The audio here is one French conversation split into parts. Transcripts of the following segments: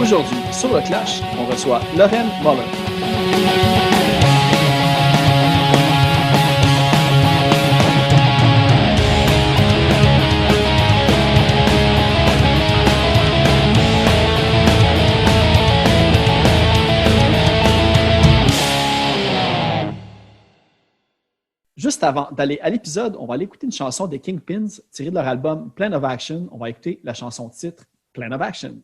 Aujourd'hui, sur le Clash, on reçoit Lorraine Muller. Juste avant d'aller à l'épisode, on va aller écouter une chanson des Kingpins tirée de leur album Plan of Action. On va écouter la chanson titre Plan of Action.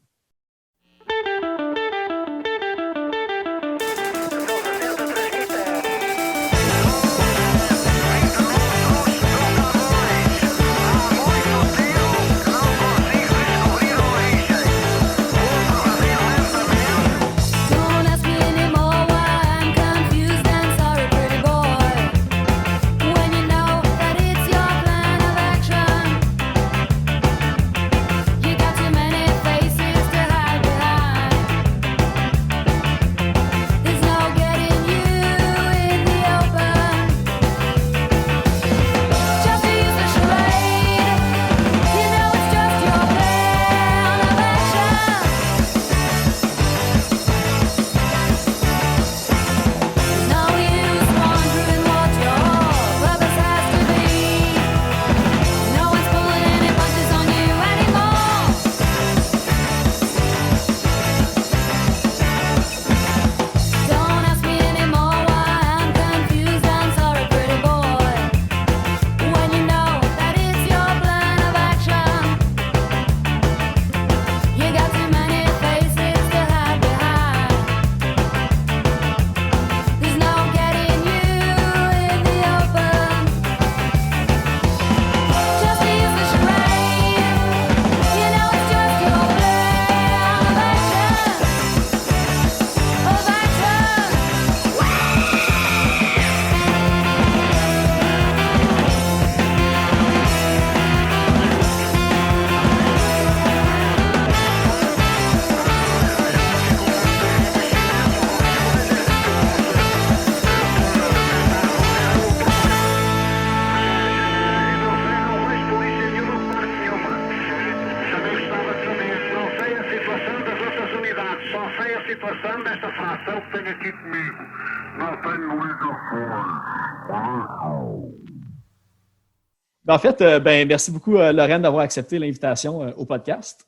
En fait, merci beaucoup, Lorraine, d'avoir accepté l'invitation au podcast.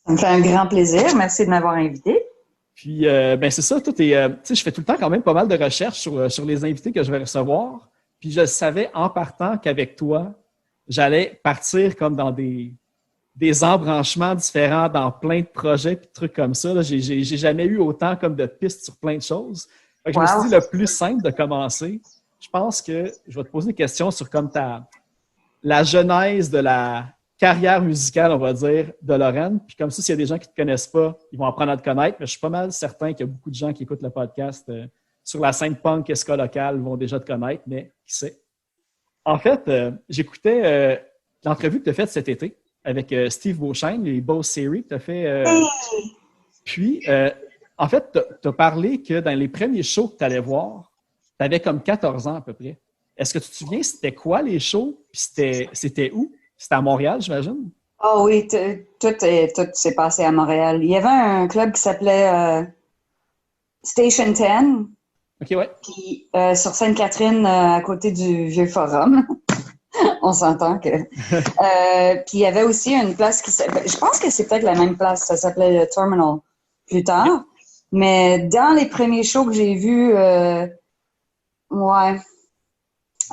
Ça me fait un grand plaisir. Merci de m'avoir invité. Puis, c'est ça, je fais tout le temps quand même pas mal de recherches sur les invités que je vais recevoir. Puis, je savais en partant qu'avec toi, j'allais partir comme dans des embranchements différents dans plein de projets et de trucs comme ça. Là. J'ai jamais eu autant comme de pistes sur plein de choses. Fait que je me suis dit, le plus simple de commencer, je pense que je vais te poser des questions sur comme la genèse de la carrière musicale, on va dire, de Lorraine. Puis comme ça, s'il y a des gens qui ne te connaissent pas, ils vont apprendre à te connaître. Mais je suis pas mal certain qu'il y a beaucoup de gens qui écoutent le podcast sur la scène punk et ska locale vont déjà te connaître, mais qui sait. En fait, j'écoutais l'entrevue que tu as faite cet été avec Steve Beauchesne, les Bose Series que tu as fait. Puis, en fait, tu as parlé que dans les premiers shows que tu allais voir, tu avais comme 14 ans à peu près. Est-ce que tu te souviens, c'était quoi les shows? Puis c'était où? C'était à Montréal, j'imagine? Ah oui, tout s'est passé à Montréal. Il y avait un club qui s'appelait Station 10. OK, ouais. Puis sur Sainte-Catherine, à côté du Vieux Forum. On s'entend que... puis il y avait aussi une place qui s'appelait... Je pense que c'est peut-être la même place. Ça s'appelait le Terminal plus tard. Okay. Mais dans les premiers shows que j'ai vus, ouais...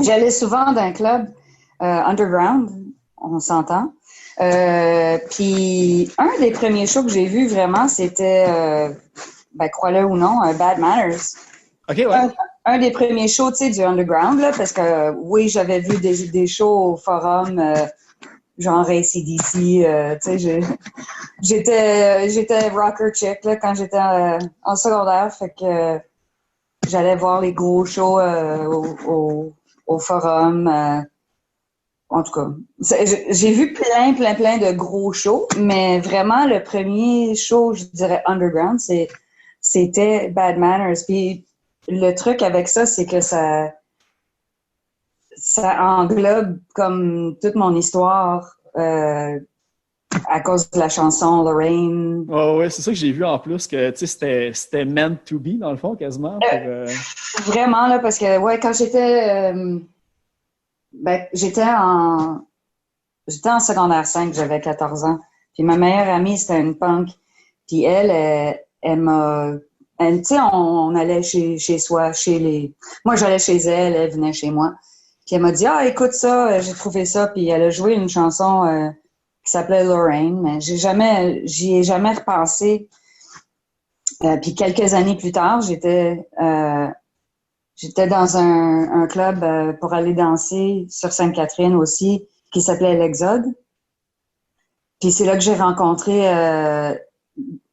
J'allais souvent dans un club underground, on s'entend. Puis un des premiers shows que j'ai vus vraiment, c'était, crois-le ou non, Bad Manners. OK, ouais. Un des premiers shows, tu sais, du underground, là, parce que oui, j'avais vu des shows au forum, genre AC/DC, tu sais, j'étais rocker chick, là, quand j'étais en secondaire, fait que j'allais voir les gros shows au forum. En tout cas, j'ai vu plein de gros shows, mais vraiment, le premier show, je dirais, underground, c'était Bad Manners. Puis le truc avec ça, c'est que ça englobe comme toute mon histoire à cause de la chanson Lorraine. Oh, ouais, c'est ça que j'ai vu en plus, que c'était meant to be, dans le fond, quasiment. Vraiment, là, parce que, ouais, quand j'étais en secondaire 5, j'avais 14 ans. Puis ma meilleure amie, c'était une punk. Puis elle m'a... Tu sais, on allait chez soi, moi, j'allais chez elle, elle venait chez moi. Puis elle m'a dit, ah, écoute ça, j'ai trouvé ça. Puis elle a joué une chanson qui s'appelait Lorraine, mais j'y ai jamais repensé. Puis quelques années plus tard, j'étais dans un club pour aller danser sur Sainte-Catherine aussi, qui s'appelait l'Exode. Puis c'est là que j'ai rencontré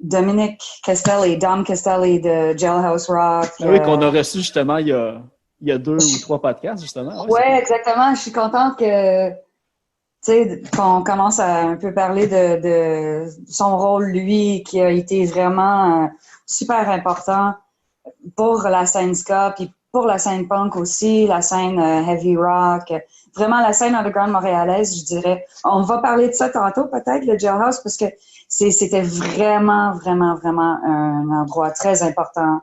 Dominic Castelli, Dom Castelli de Jailhouse Rock. Ah oui, qu'on a reçu justement il y a 2 ou 3 podcasts, justement. Ouais, exactement. Je suis contente que, tu sais, qu'on commence à un peu parler de son rôle, lui, qui a été vraiment super important pour la scène ska, puis pour la scène punk aussi, la scène heavy rock, vraiment la scène underground montréalaise, je dirais. On va parler de ça tantôt, peut-être, le Jailhouse, parce que c'était vraiment, vraiment, vraiment un endroit très important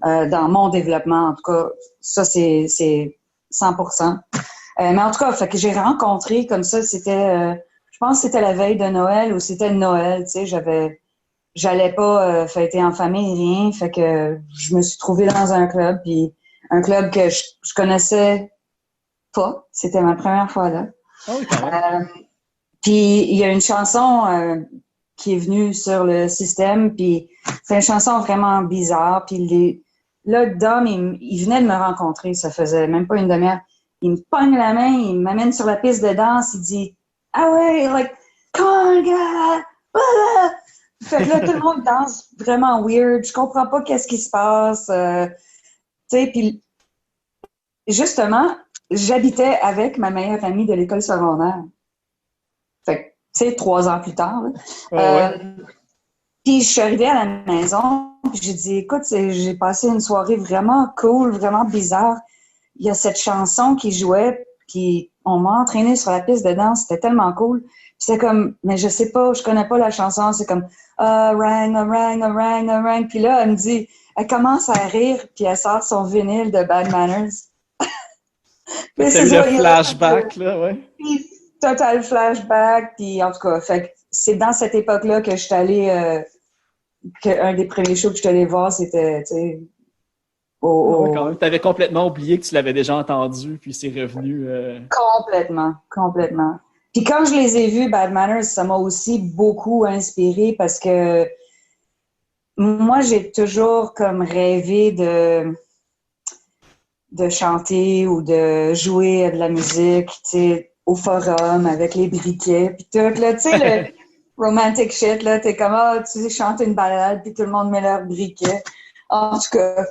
dans mon développement. En tout cas, ça, c'est 100%. Mais en tout cas, fait que j'ai rencontré comme ça, je pense que c'était la veille de Noël ou c'était Noël, tu sais, j'allais pas fêter en famille, rien, fait que je me suis trouvée dans un club, puis un club que je connaissais pas, c'était ma première fois là. Ah oui, quand même. Puis il y a une chanson qui est venue sur le système, puis c'est une chanson vraiment bizarre, puis là, Dom, il venait de me rencontrer, ça faisait même pas une demi-heure. Il me pogne la main, il m'amène sur la piste de danse, il dit « Ah ouais, like, come on, gars! Ah! » Fait que là, tout le monde danse vraiment weird, je comprends pas qu'est-ce qui se passe. Tu sais, puis justement, j'habitais avec ma meilleure amie de l'école secondaire. Fait que, tu sais, 3 ans plus tard. Ouais. Puis je suis arrivée à la maison, puis j'ai dit, écoute, j'ai passé une soirée vraiment cool, vraiment bizarre. Il y a cette chanson qui jouait, puis on m'a entraînée sur la piste de danse, c'était tellement cool. Puis c'est comme, mais je sais pas, je connais pas la chanson, c'est comme, rang, rang, rang, rang. Puis là, elle commence à rire, puis elle sort son vinyle de Bad Manners. Mais t'as eu le flashback, là, ouais. Puis, total flashback, puis en tout cas, fait que c'est dans cette époque-là que je suis allée, qu'un des premiers shows que je suis allée voir, c'était, tu sais, Ouais, quand même. T'avais complètement oublié que tu l'avais déjà entendu, puis c'est revenu. Complètement, complètement. Puis quand je les ai vus, Bad Manners, ça m'a aussi beaucoup inspiré parce que moi, j'ai toujours comme rêvé de chanter ou de jouer de la musique, tu sais, au forum avec les briquets, puis tout, là, tu sais, le romantic shit, là, t'es comme, tu sais, chanter une balade, puis tout le monde met leur briquet. En tout cas,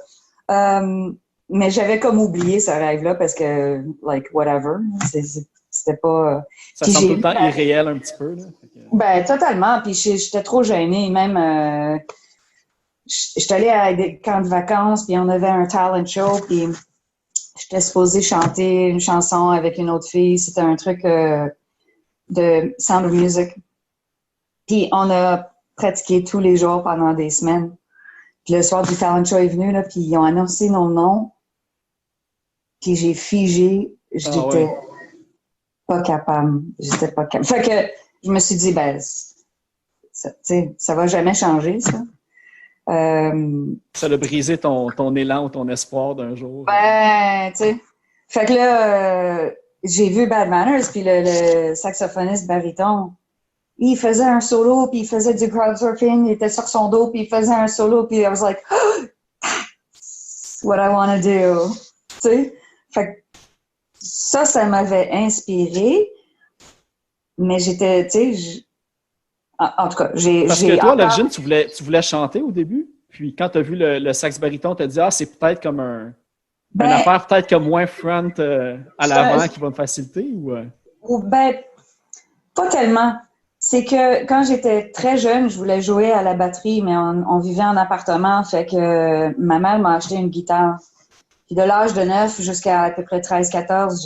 mais j'avais comme oublié ce rêve-là parce que, like, whatever, c'était pas... Ça semble tout le temps irréel un petit peu, là. Ben, totalement, puis j'étais trop gênée, même... j'étais allée à des camps de vacances, puis on avait un talent show, puis j'étais supposée chanter une chanson avec une autre fille. C'était un truc de Sound of Music. Puis on a pratiqué tous les jours pendant des semaines. Puis le soir du talent show est venu, là, puis ils ont annoncé nos noms. Puis j'ai figé. J'étais pas capable. J'étais pas capable. Fait que je me suis dit, ben, ça va jamais changer, ça. Ça a brisé ton élan ou ton espoir d'un jour. Ben, tu sais. Fait que là, j'ai vu Bad Manners, puis le saxophoniste baryton, il faisait un solo, puis il faisait du crowdsurfing, il était sur son dos, puis il faisait un solo, puis I was like, oh, that's what I want to do. Tu sais? Fait que ça m'avait inspiré, mais j'étais, tu sais, en tout cas, Parce que toi, à l'origine, tu voulais chanter au début, puis quand tu as vu le sax baryton, tu as dit, c'est peut-être comme une affaire peut-être comme moins front à l'avant qui va me faciliter, ou... Ben, pas tellement. C'est que quand j'étais très jeune, je voulais jouer à la batterie, mais on vivait en appartement, fait que ma mère m'a acheté une guitare. Puis de l'âge de 9 jusqu'à peu près 13-14,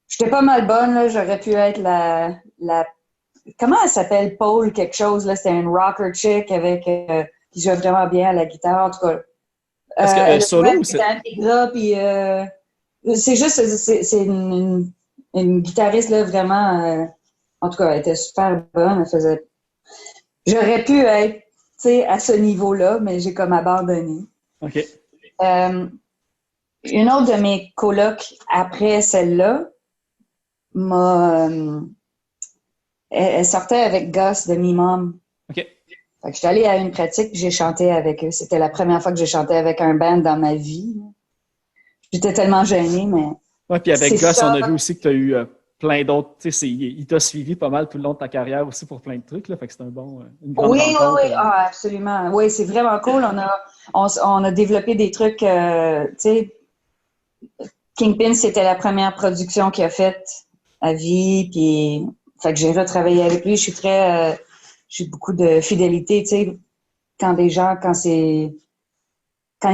j'étais pas mal bonne, là. J'aurais pu être la comment elle s'appelle? Paul quelque chose, là. C'était une rocker chick avec, qui joue vraiment bien à la guitare, en tout cas. Est-ce que Elle a solo joué ou avec c'est. Integra, puis c'est juste, c'est une guitariste, là, vraiment, en tout cas, elle était super bonne, elle faisait... J'aurais pu être, tu sais, à ce niveau-là, mais j'ai comme abandonné. OK. Une autre de mes colocs, après celle-là, m'a... elle sortait avec Gus de Mi-Mom. OK. Fait que j'étais allée à une pratique, j'ai chanté avec eux. C'était la première fois que j'ai chanté avec un band dans ma vie. J'étais tellement gênée, mais Ouais, puis avec c'est Gus, on ça. a vu aussi que tu as eu plein d'autres. Tu sais, il t'a suivi pas mal tout le long de ta carrière aussi pour plein de trucs. Là, fait que c'est une grande Oui, oui, rencontre. oui, ah, absolument. Oui, c'est vraiment cool. On a développé des trucs, tu sais, Kingpin, c'était la première production qu'il a faite à vie, puis fait que j'ai retravaillé avec lui. Je suis j'ai beaucoup de fidélité, tu sais, quand des gens, quand ils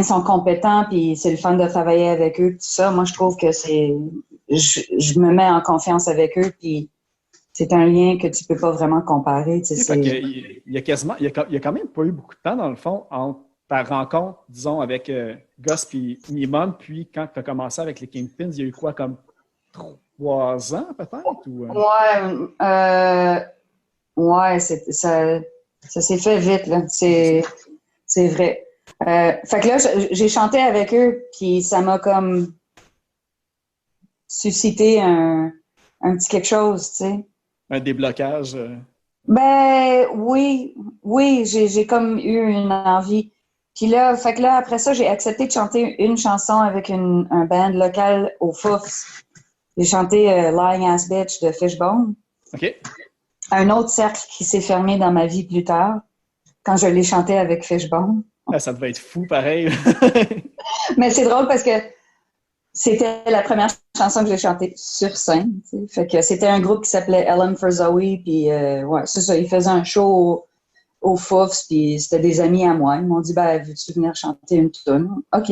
sont compétents, puis c'est le fun de travailler avec eux, tout ça. Moi, je trouve que je me mets en confiance avec eux, puis c'est un lien que tu peux pas vraiment comparer, tu sais. OK, fait que, il y a quasiment, il y a quand même pas eu beaucoup de temps, dans le fond, entre ta rencontre, disons, avec Gus puis Mimum, puis quand tu as commencé avec les Kingpins, il y a eu quoi, comme 3 ans peut-être? Ouais, ouais, ça s'est fait vite, là. C'est vrai. Fait que là, j'ai chanté avec eux, puis ça m'a comme suscité un petit quelque chose, tu sais. Un déblocage. Ben oui, oui, j'ai comme eu une envie. Puis là, fait que là, après ça, j'ai accepté de chanter une chanson avec un band local au Fouf. J'ai chanté Lying Ass Bitch de Fishbone. OK. Un autre cercle qui s'est fermé dans ma vie plus tard, quand je l'ai chanté avec Fishbone. Ah, ça devait être fou, pareil. Mais c'est drôle parce que c'était la première chanson que j'ai chantée sur scène. T'sais. Fait que c'était un groupe qui s'appelait Ellen for Zoe, puis ouais, c'est ça, ils faisaient un show au Foufs, puis c'était des amis à moi. Ils m'ont dit, ben, veux-tu venir chanter une tune? OK.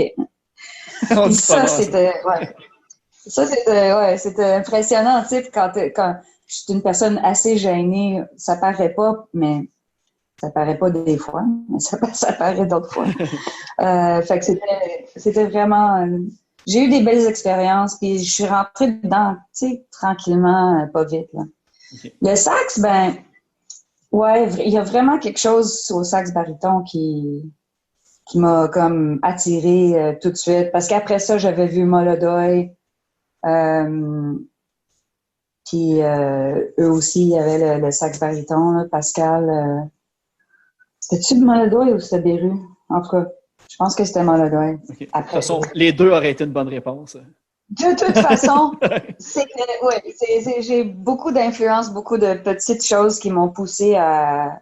On Puis dit pas ça, non à ça. c'était impressionnant, tu sais, quand je suis une personne assez gênée, ça paraît pas, mais ça paraît pas des fois, mais ça paraît d'autres fois. Fait que c'était vraiment, j'ai eu des belles expériences, puis je suis rentrée dedans, tu sais, tranquillement, pas vite, là. OK. Le sax, ben, ouais, il y a vraiment quelque chose au sax baryton qui m'a comme attirée tout de suite. Parce qu'après ça, j'avais vu Molodoy. Puis eux aussi, il y avait le sax baryton, là, Pascal. C'était-tu Molodoy ou c'était Beru? En tout cas, je pense que c'était Molodoy. OK. De toute Après. façon, les deux auraient été une bonne réponse. De toute façon, j'ai beaucoup d'influence, beaucoup de petites choses qui m'ont poussé à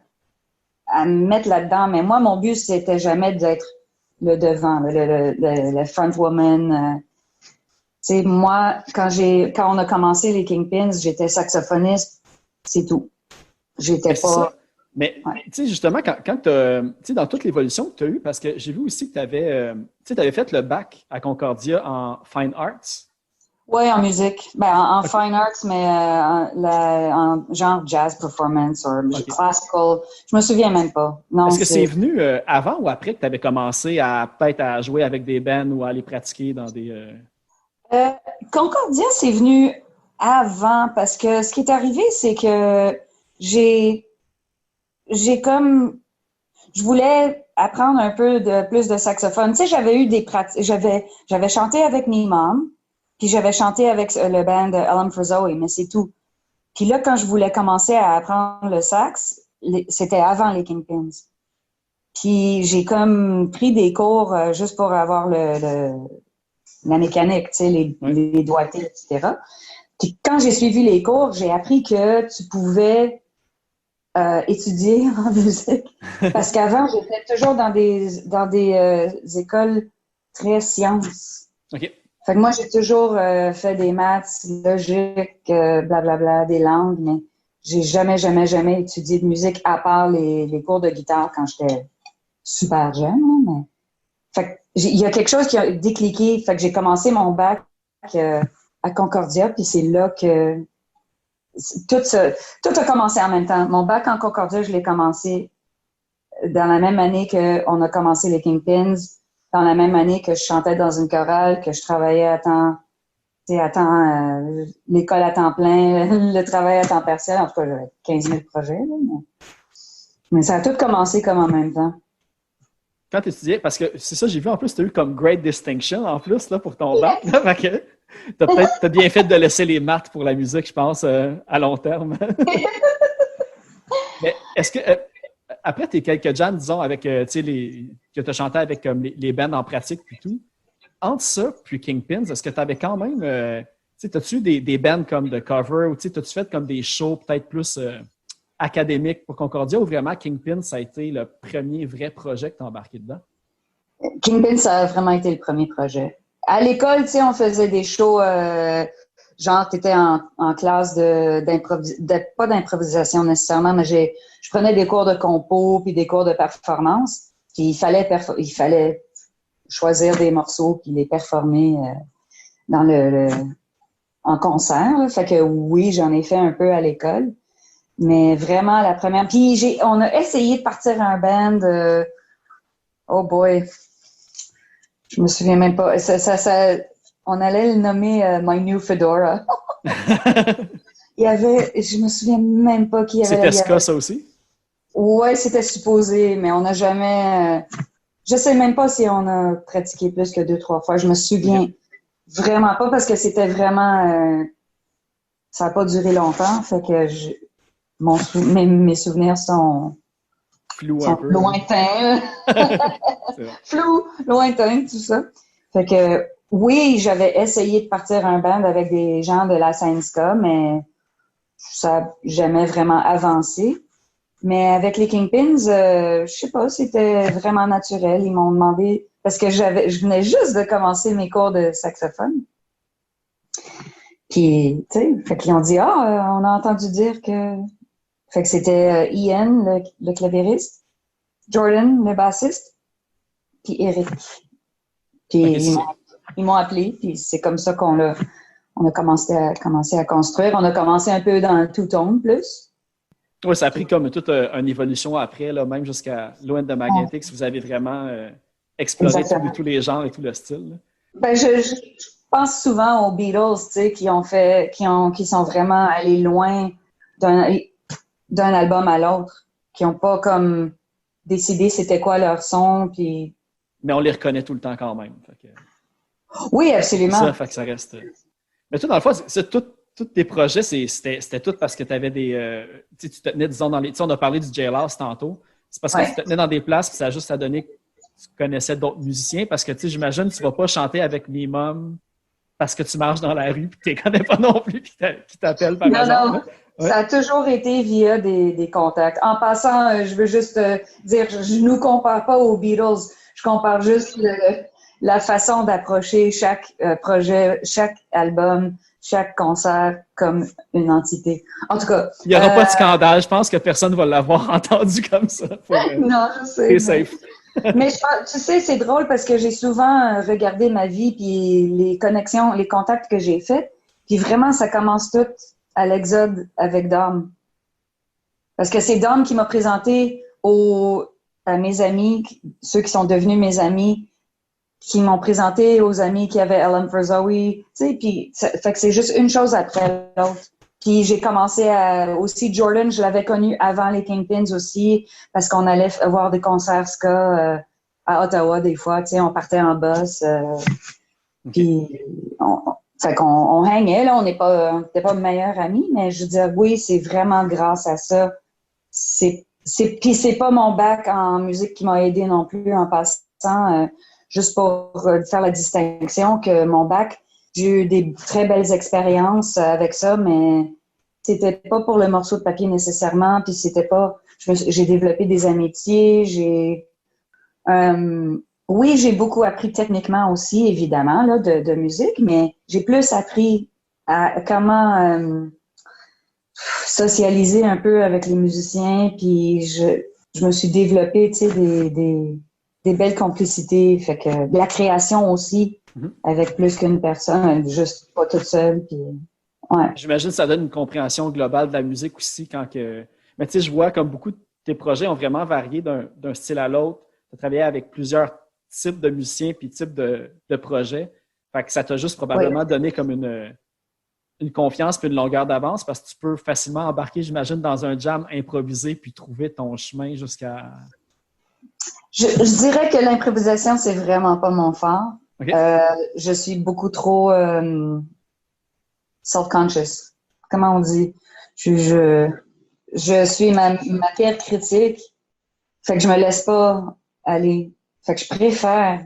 me mettre là-dedans. Mais moi, mon but, c'était jamais d'être le devant, le front woman. Tu sais, moi, quand on a commencé les Kingpins, j'étais saxophoniste, c'est tout. J'étais Mais c'est ça. pas. Mais, Ouais. tu sais, justement, quand tu sais, dans toute l'évolution que tu as eue, parce que j'ai vu aussi que tu avais fait le bac à Concordia en Fine Arts. Ouais, en musique. Ben, en fine arts, mais en genre jazz performance ou OK. classical. Je me souviens même pas. Non, Est-ce que c'est venu avant ou après que tu avais commencé à peut-être à jouer avec des bands ou à aller pratiquer dans des. Euh, Concordia, c'est venu avant parce que ce qui est arrivé, c'est que j'ai, j'ai comme, je voulais apprendre un peu de plus de saxophone. Tu sais, j'avais eu des pratiques, j'avais chanté avec Mom, puis j'avais chanté avec le band Ellen for Zoe, mais c'est tout. Puis là, quand je voulais commencer à apprendre le sax, c'était avant les Kingpins. Puis j'ai comme pris des cours juste pour avoir la mécanique, tu sais, Ouais. les doigtés, etc. Puis quand j'ai suivi les cours, j'ai appris que tu pouvais étudier en musique. Parce qu'avant, j'étais toujours dans des écoles très sciences. OK. Fait que moi, j'ai toujours fait des maths, logique, blablabla, des langues, mais j'ai jamais, jamais, jamais étudié de musique à part les cours de guitare quand j'étais super jeune. Hein, mais... Fait que il y a quelque chose qui a décliqué. Fait que j'ai commencé mon bac à Concordia, puis c'est là que tout a commencé en même temps. Mon bac en Concordia, je l'ai commencé dans la même année qu'on a commencé les Kingpins, dans la même année que je chantais dans une chorale, que je travaillais l'école à temps plein, le travail à temps partiel. En tout cas, j'avais 15 000 projets. Là, mais ça a tout commencé comme en même temps. Quand tu étudiais, parce que c'est ça, j'ai vu en plus, tu as eu comme Great Distinction en plus là, pour ton bac. Là, t'as bien fait de laisser les maths pour la musique, je pense, à long terme. Mais est-ce que, après tes quelques jams, disons, avec, que tu as chanté avec comme les bands en pratique et tout, entre ça puis Kingpins, est-ce que tu avais quand même, as-tu eu des bands comme de cover ou as-tu fait comme des shows peut-être plus académiques pour Concordia ou vraiment Kingpins, ça a été le premier vrai projet que tu as embarqué dedans? Kingpins, ça a vraiment été le premier projet. À l'école, on faisait des shows, genre, tu étais en classe pas d'improvisation nécessairement, mais je prenais des cours de compo puis des cours de performance. Puis il fallait choisir des morceaux puis les performer en concert. Là. Fait que oui, j'en ai fait un peu à l'école. Mais vraiment, la première... Puis on a essayé de partir un band. Oh boy! Je me souviens même pas. On allait le nommer My New Fedora. Je me souviens même pas qui y avait. C'était ska, ça aussi? Ouais, c'était supposé, mais on n'a jamais... je sais même pas si on a pratiqué plus que 2-3 fois. Je me souviens vraiment pas parce que c'était vraiment... ça n'a pas duré longtemps, fait que mes souvenirs sont lointains. Flou, lointain, tout ça. Fait que oui, j'avais essayé de partir un band avec des gens de la scène ska, mais ça n'a jamais vraiment avancé. Mais avec les Kingpins, je sais pas, c'était vraiment naturel. Ils m'ont demandé, parce que je venais juste de commencer mes cours de saxophone. Puis, tu sais, fait qu'ils ont dit, on a entendu dire que... Fait que c'était Ian, le clavieriste, Jordan, le bassiste, puis Eric. Puis ils m'ont appelé, puis c'est comme ça on a commencé à construire. On a commencé un peu dans le two-tone plus. Oui, ça a pris comme toute une évolution après, là, même jusqu'à Low End the Magnetics. Vous avez vraiment exploré tous les genres et tout le style. Là. Ben, je pense souvent aux Beatles, tu sais, qui sont vraiment allés loin d'un album à l'autre, qui n'ont pas comme décidé c'était quoi leur son, puis... Mais on les reconnaît tout le temps quand même. Fait que... Oui, absolument. Ça fait que ça reste... Mais toi, dans le fond, tous tes projets, c'était tout parce que tu avais des... tu te tenais, disons, dans les... On a parlé du jailhouse tantôt. C'est parce que tu te tenais dans des places puis ça a juste à donner que tu connaissais d'autres musiciens parce que, tu sais, j'imagine que tu ne vas pas chanter avec Mimum parce que tu marches dans la rue puis que tu ne les connais pas non plus qui t'appellent par hasard. Non. Ouais. Ça a toujours été via des contacts. En passant, je veux juste dire, je ne nous compare pas aux Beatles. Je compare juste la façon d'approcher chaque projet, chaque album, chaque concert comme une entité. En tout cas... Il n'y aura pas de scandale. Je pense que personne ne va l'avoir entendu comme ça. Non, je sais. C'est safe. Mais tu sais, c'est drôle parce que j'ai souvent regardé ma vie puis les connexions, les contacts que j'ai faits. Puis vraiment, ça commence tout à l'Exode avec Dom. Parce que c'est Dom qui m'a présenté à mes amis, ceux qui sont devenus mes amis, qui m'ont présenté aux amis qui avaient Ellen for Zoe, tu sais, puis fait que c'est juste une chose après l'autre. Puis j'ai commencé aussi Jordan, je l'avais connu avant les Kingpins aussi, parce qu'on allait voir des concerts ska à Ottawa des fois, tu sais, on partait en bus, puis fait qu'on hangait, là, on n'était pas meilleurs amis, mais je veux dire, oui, c'est vraiment grâce à ça. Puis c'est pas mon bac en musique qui m'a aidé non plus en passant, juste pour faire la distinction que mon bac, j'ai eu des très belles expériences avec ça, mais c'était pas pour le morceau de papier nécessairement, puis c'était pas... J'ai développé des amitiés, oui, j'ai beaucoup appris techniquement aussi, évidemment, là, de musique, mais j'ai plus appris à comment socialiser un peu avec les musiciens, puis je me suis développée, tu sais, des belles complicités, fait que de la création aussi, avec plus qu'une personne, juste pas toute seule, puis Ouais. J'imagine que ça donne une compréhension globale de la musique aussi quand que. Mais tu sais, je vois comme beaucoup de tes projets ont vraiment varié d'un style à l'autre. Tu as travaillé avec plusieurs types de musiciens puis types de projets. Fait que ça t'a juste Oui. probablement donné comme une confiance puis une longueur d'avance parce que tu peux facilement embarquer, j'imagine, dans un jam improvisé puis trouver ton chemin jusqu'à. Je dirais que l'improvisation, c'est vraiment pas mon fort. OK? Je suis beaucoup trop self-conscious. Comment on dit? Je suis ma pire critique. Fait que je me laisse pas aller. Fait que je préfère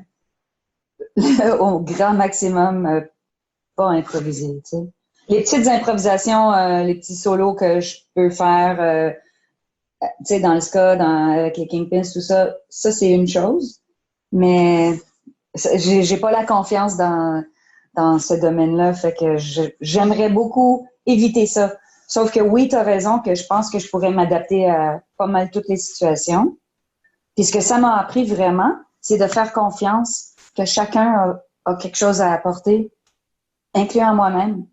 au grand maximum pas improviser, tu sais. Les petites improvisations, les petits solos que je peux faire, tu sais, dans le ska, avec les Kingpins, tout ça, ça c'est une chose. Mais j'ai pas la confiance dans ce domaine-là, fait que j'aimerais beaucoup éviter ça. Sauf que oui, tu as raison que je pense que je pourrais m'adapter à pas mal toutes les situations. Puis ce que ça m'a appris vraiment, c'est de faire confiance que chacun a quelque chose à apporter, incluant moi-même.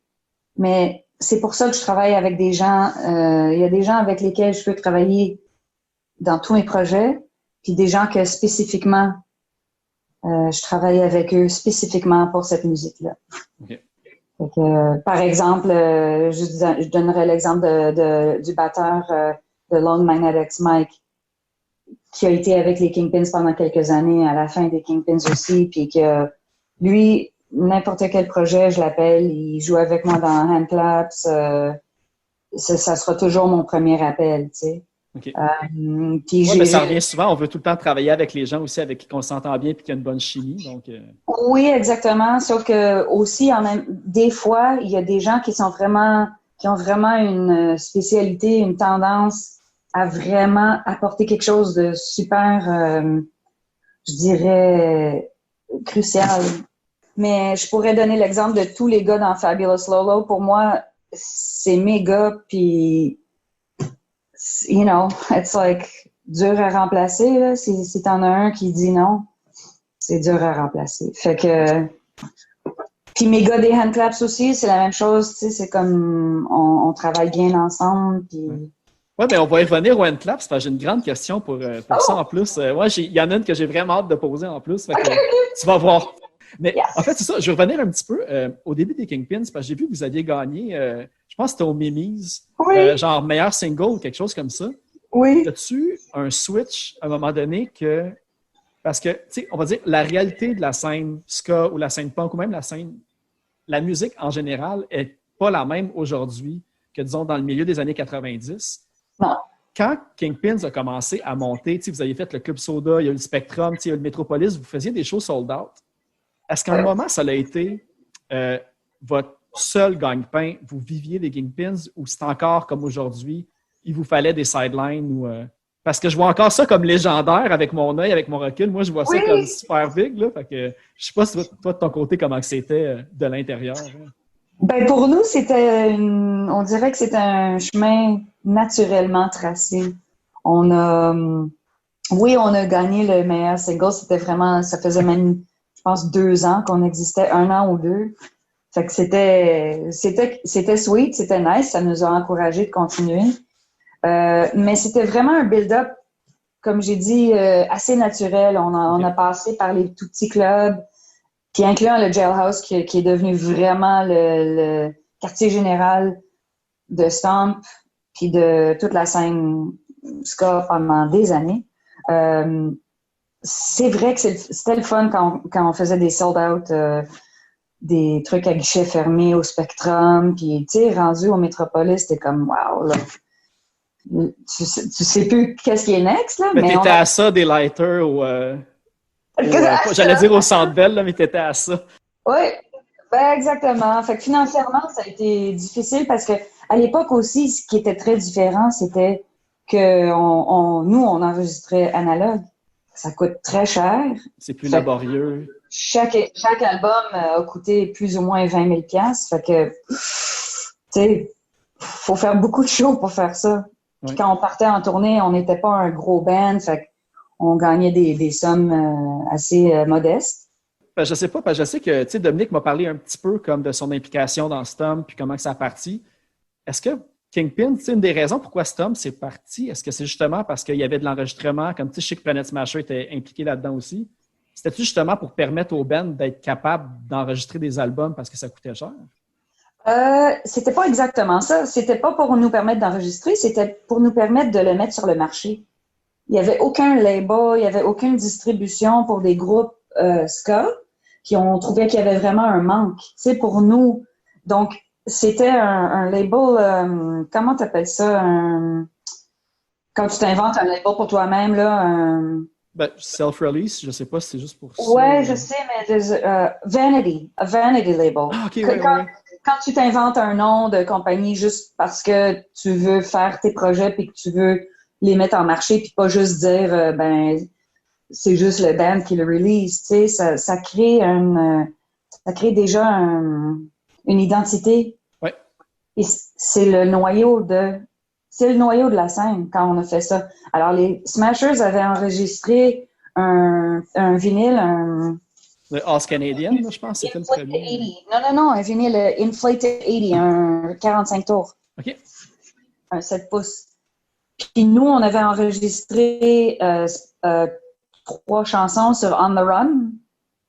Mais c'est pour ça que je travaille avec des gens. Il y a des gens avec lesquels je peux travailler dans tous mes projets, puis des gens que spécifiquement, je travaille avec eux spécifiquement pour cette musique-là. OK. Donc, par exemple, je donnerais l'exemple du batteur de Lone Magnetics, Mike, qui a été avec les Kingpins pendant quelques années, à la fin des Kingpins aussi, puis que lui, n'importe quel projet, je l'appelle, il joue avec moi dans Handclaps, ça sera toujours mon premier appel, tu sais. OK. Puis Oui, mais ça revient souvent. On veut tout le temps travailler avec les gens aussi avec qui on s'entend bien et qu'il y a une bonne chimie. Donc, Oui, exactement. Sauf que aussi, des fois, il y a des gens qui ont vraiment une spécialité, une tendance à vraiment apporter quelque chose de super, je dirais, crucial. Mais je pourrais donner l'exemple de tous les gars dans Fabulous Lolo. Pour moi, c'est mes gars, puis, you know, it's like dur à remplacer, là. Si t'en as un qui dit non, c'est dur à remplacer. Fait que, puis mes gars des handclaps aussi, c'est la même chose, tu sais, c'est comme, on travaille bien ensemble, puis... Oui, mais on va y revenir au handclaps, parce que j'ai une grande question pour ça en plus. Moi, il y en a une que j'ai vraiment hâte de poser en plus, fait que tu vas voir. Mais Yes. en fait, c'est ça, je vais revenir un petit peu au début des Kingpins, parce que j'ai vu que vous aviez gagné, je pense que c'était au Mimis, Oui. genre meilleur single ou quelque chose comme ça. Oui. As-tu un switch à un moment donné que. Parce que, tu sais, on va dire, la réalité de la scène ska ou la scène punk ou même la musique en général est pas la même aujourd'hui que, disons, dans le milieu des années 90. Non. Quand Kingpins a commencé à monter, vous aviez fait le Club Soda, il y a eu le Spectrum, il y a eu le Metropolis, vous faisiez des shows sold out. Est-ce qu'à un moment, ça a été votre seul gagne-pain, vous viviez des Kingpins ou c'est encore comme aujourd'hui, il vous fallait des sidelines ou... Parce que je vois encore ça comme légendaire avec mon œil, avec mon recul. Moi, je vois ça comme super big. Là, fait que, je sais pas si toi, de ton côté, comment c'était de l'intérieur. Ben pour nous, on dirait que c'était un chemin naturellement tracé. Oui, on a gagné le meilleur single. Ça faisait même, je pense, 2 ans qu'on existait, 1 an ou 2. Fait que c'était sweet, c'était nice. Ça nous a encouragés de continuer. Mais c'était vraiment un build-up, comme j'ai dit, assez naturel. On a passé par les tout petits clubs, puis incluant le Jailhouse, qui est devenu vraiment le quartier général de Stomp, puis de toute la scène ska pendant des années. C'est vrai que c'était le fun quand on faisait des sold-out, des trucs à guichet fermé au Spectrum, puis tu sais, rendu au Métropolis, c'était comme wow, là. Tu sais plus qu'est-ce qui est next, là. Mais t'étais à ça des lighters j'allais dire au Centre Bell, là, mais t'étais à ça. Oui, ben exactement. Fait que financièrement, ça a été difficile parce que à l'époque aussi, ce qui était très différent, c'était que nous, on enregistrait analogue. Ça coûte très cher. C'est plus laborieux. Chaque album a coûté plus ou moins 20 000 $. Fait que, tu sais, faut faire beaucoup de shows pour faire ça. Puis quand on partait en tournée, on n'était pas un gros band, fait qu'on gagnait des sommes assez modestes. je sais pas, parce que je sais que, tu sais, Dominique m'a parlé un petit peu comme de son implication dans Stomp puis comment que ça a parti. Est-ce que Kingpin, c'est une des raisons pourquoi Stomp c'est parti? Est-ce que c'est justement parce qu'il y avait de l'enregistrement, comme tu sais, je sais que Planet Smasher était impliqué là-dedans aussi. C'était-tu justement pour permettre aux bands d'être capables d'enregistrer des albums parce que ça coûtait cher? C'était pas exactement ça. C'était pas pour nous permettre d'enregistrer, c'était pour nous permettre de le mettre sur le marché. Il y avait aucun label, il y avait aucune distribution pour des groupes ska qui ont trouvé qu'il y avait vraiment un manque. Tu sais, pour nous. Donc, c'était un label, comment t'appelles ça? Quand tu t'inventes un label pour toi-même, là, Ben, self-release, je sais pas si c'est juste pour ça. ouais, je sais, mais Vanity, a Vanity label. Ah, OK, ouais, ouais. Quand tu t'inventes un nom de compagnie juste parce que tu veux faire tes projets puis que tu veux les mettre en marché puis pas juste dire, ben, c'est juste le band qui le release, tu sais, ça crée ça crée déjà une identité. Ouais. Et c'est le noyau de la scène quand on a fait ça. Alors, les Smashers avaient enregistré un vinyle, Le All Canadian, là, je pense, c'était le Inflated premier. 80. Non, un vinyle Inflated 80, un 45 tours, OK. un 7 pouces. Puis nous, on avait enregistré 3 chansons sur On the Run,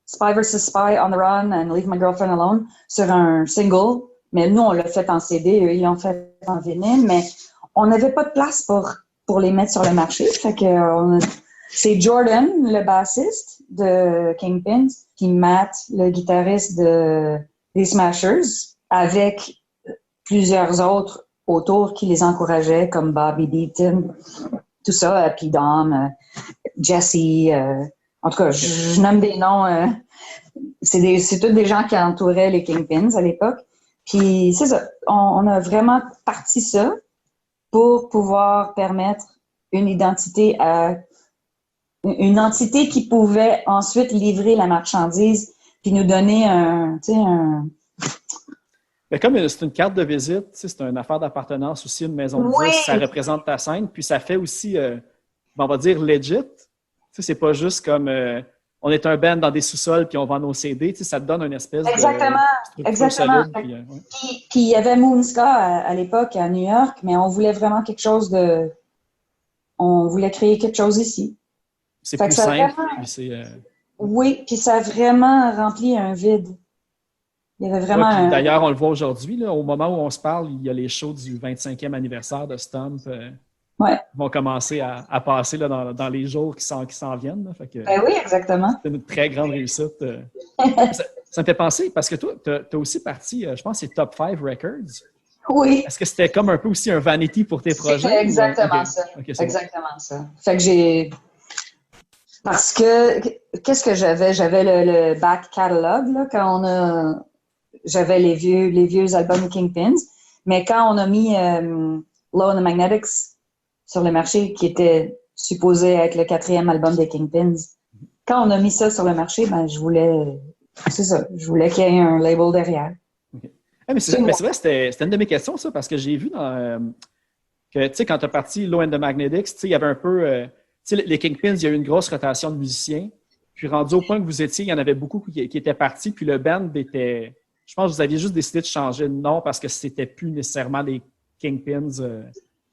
Spy vs. Spy, On the Run, and Leave My Girlfriend Alone, sur un single. Mais nous, on l'a fait en CD, eux, ils l'ont fait en vinyle, mais on n'avait pas de place pour les mettre sur le marché. Fait que c'est Jordan, le bassiste de Kingpins, puis Matt, le guitariste des Smashers, avec plusieurs autres autour qui les encourageaient, comme Bobby Deaton, tout ça, puis Dom, Jesse, en tout cas, je nomme des noms. C'est tous des gens qui entouraient les Kingpins à l'époque. Puis c'est ça, on a vraiment parti ça pour pouvoir permettre une entité qui pouvait ensuite livrer la marchandise puis nous donner Mais comme c'est une carte de visite, c'est une affaire d'appartenance aussi, une maison de disques, ça représente ta scène, puis ça fait aussi, on va dire, legit. C'est pas juste comme on est un band dans des sous-sols puis on vend nos CD, ça te donne une espèce de structure solide. Puis il y avait Moonska à l'époque à New York, mais on voulait vraiment on voulait créer quelque chose ici. C'est plus simple. Oui, puis ça a vraiment rempli un vide. Il y avait vraiment D'ailleurs, on le voit aujourd'hui, au moment où on se parle, il y a les shows du 25e anniversaire de Stomp vont commencer à passer là, dans les jours qui s'en viennent. Là. Fait que, oui, exactement. C'est une très grande réussite. Ça me fait penser, parce que toi, tu as aussi parti, je pense, c'est Top 5 Records. Oui. Est-ce que c'était comme un peu aussi un vanity pour tes projets? C'était exactement ça. Exactement ça. Fait que parce que, qu'est-ce que j'avais? J'avais le back catalogue, là, j'avais les vieux albums Kingpins, mais quand on a mis Low on the Magnetics sur le marché, qui était supposé être le 4e album des Kingpins, quand on a mis ça sur le marché, ben, je voulais qu'il y ait un label derrière. Okay. Mais c'est vrai, c'était une de mes questions, ça, parce que j'ai vu que, tu sais, quand tu as parti Low and the Magnetics, tu sais, il y avait un peu, tu sais, les Kingpins, il y a eu une grosse rotation de musiciens, puis rendu au point que vous étiez, il y en avait beaucoup qui étaient partis, puis le band était, je pense que vous aviez juste décidé de changer de nom parce que c'était plus nécessairement les Kingpins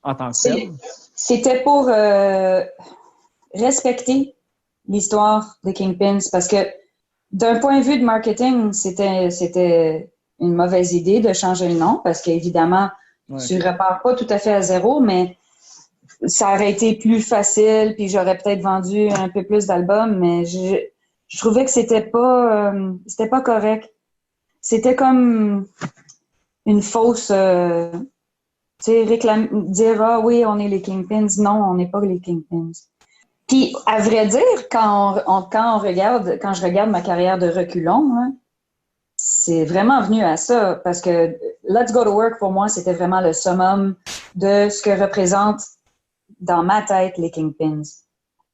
en tant que tel. C'était pour respecter l'histoire des Kingpins parce que d'un point de vue de marketing, c'était une mauvaise idée de changer le nom parce qu'évidemment, tu repars pas tout à fait à zéro, mais ça aurait été plus facile puis j'aurais peut-être vendu un peu plus d'albums, mais je trouvais que c'était pas correct. C'était comme une fausse tu sais, dire, ah oui, on est les Kingpins. Non, on n'est pas les Kingpins. Puis, à vrai dire, quand je regarde ma carrière de reculon, hein, c'est vraiment venu à ça, parce que Let's Go to Work, pour moi, c'était vraiment le summum de ce que représentent, dans ma tête, les Kingpins.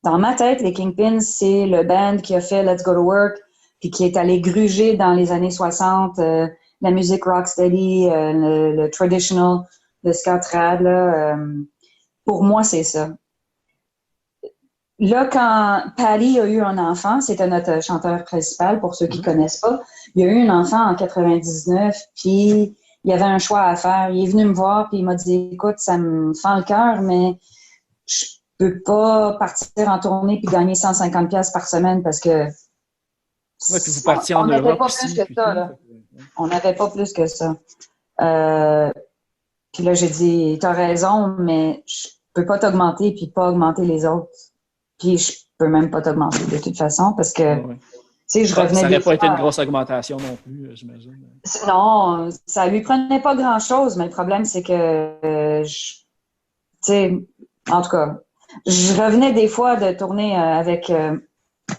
Dans ma tête, les Kingpins, c'est le band qui a fait Let's Go to Work, puis qui est allé gruger dans les années 60, la musique rocksteady, le traditional, le ska trad, là, pour moi, c'est ça. là, quand Paddy a eu un enfant, c'était notre chanteur principal, pour ceux qui connaissent pas, il a eu un enfant en 99, puis il y avait un choix à faire. Il est venu me voir, puis il m'a dit, écoute, ça me fend le cœur, mais je peux pas partir en tournée puis gagner 150 pièces par semaine parce que puis vous partiez en on n'avait Europe pas aussi, plus que ça, là. On n'avait pas plus que ça. Puis là, j'ai dit, t'as raison, mais je peux pas t'augmenter puis pas augmenter les autres. Puis je peux même pas t'augmenter de toute façon parce que, tu sais, je revenais ça n'aurait des pas été une fois. grosse augmentation non plus, j'imagine. Non, ça lui prenait pas grand-chose, mais le problème, c'est que, tu sais, en tout cas, je revenais des fois de tourner avec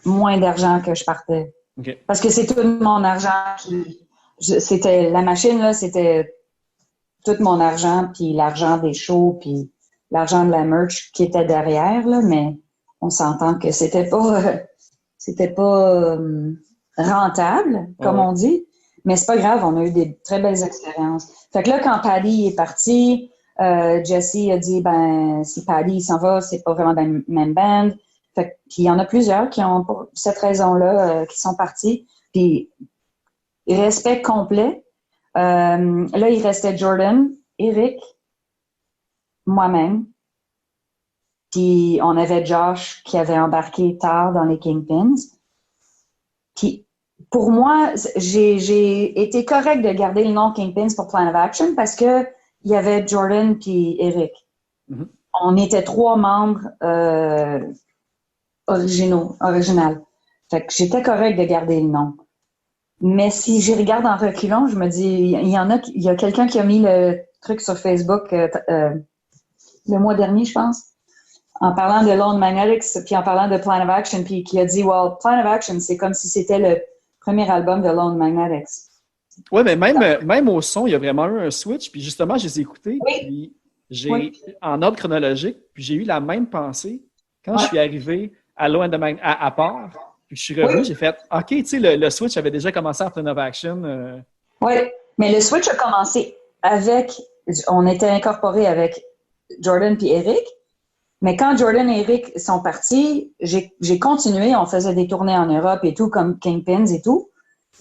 moins d'argent que je partais. OK. Parce que c'est tout mon argent c'était la machine, là, c'était tout mon argent, puis l'argent des shows, puis l'argent de la merch qui était derrière, là, mais on s'entend que c'était pas rentable, comme on dit. Mais c'est pas grave, on a eu des très belles expériences. Fait que là, quand Paddy est parti, Jesse a dit, ben, si Paddy s'en va, c'est pas vraiment la même band. Fait que, puis il y en a plusieurs qui ont, pour cette raison-là, qui sont partis. Puis, respect complet. Là, il restait Jordan, Eric, moi-même. Puis, on avait Josh qui avait embarqué tard dans les Kingpins. Puis, pour moi, j'ai été correct de garder le nom Kingpins pour Plan of Action parce que il y avait Jordan puis Eric. Mm-hmm. On était 3 membres original. Fait que j'étais correct de garder le nom. Mais si je regarde en reculant, je me dis, il y a quelqu'un qui a mis le truc sur Facebook le mois dernier, je pense, en parlant de Lone Magnetics, puis en parlant de Plan of Action, puis qui a dit, well, Plan of Action, c'est comme si c'était le premier album de Lone Magnetics. Oui, mais même au son, il y a vraiment eu un switch. Puis justement, je les ai écoutés. Puis en ordre chronologique, puis j'ai eu la même pensée quand je suis arrivé à Lone à part. Puis je suis revenu, j'ai fait OK, tu sais, le switch avait déjà commencé à Plan of Action. Oui, mais le switch a commencé on était incorporés avec Jordan puis Eric. Mais quand Jordan et Eric sont partis, j'ai continué. On faisait des tournées en Europe et tout, comme Kingpins et tout.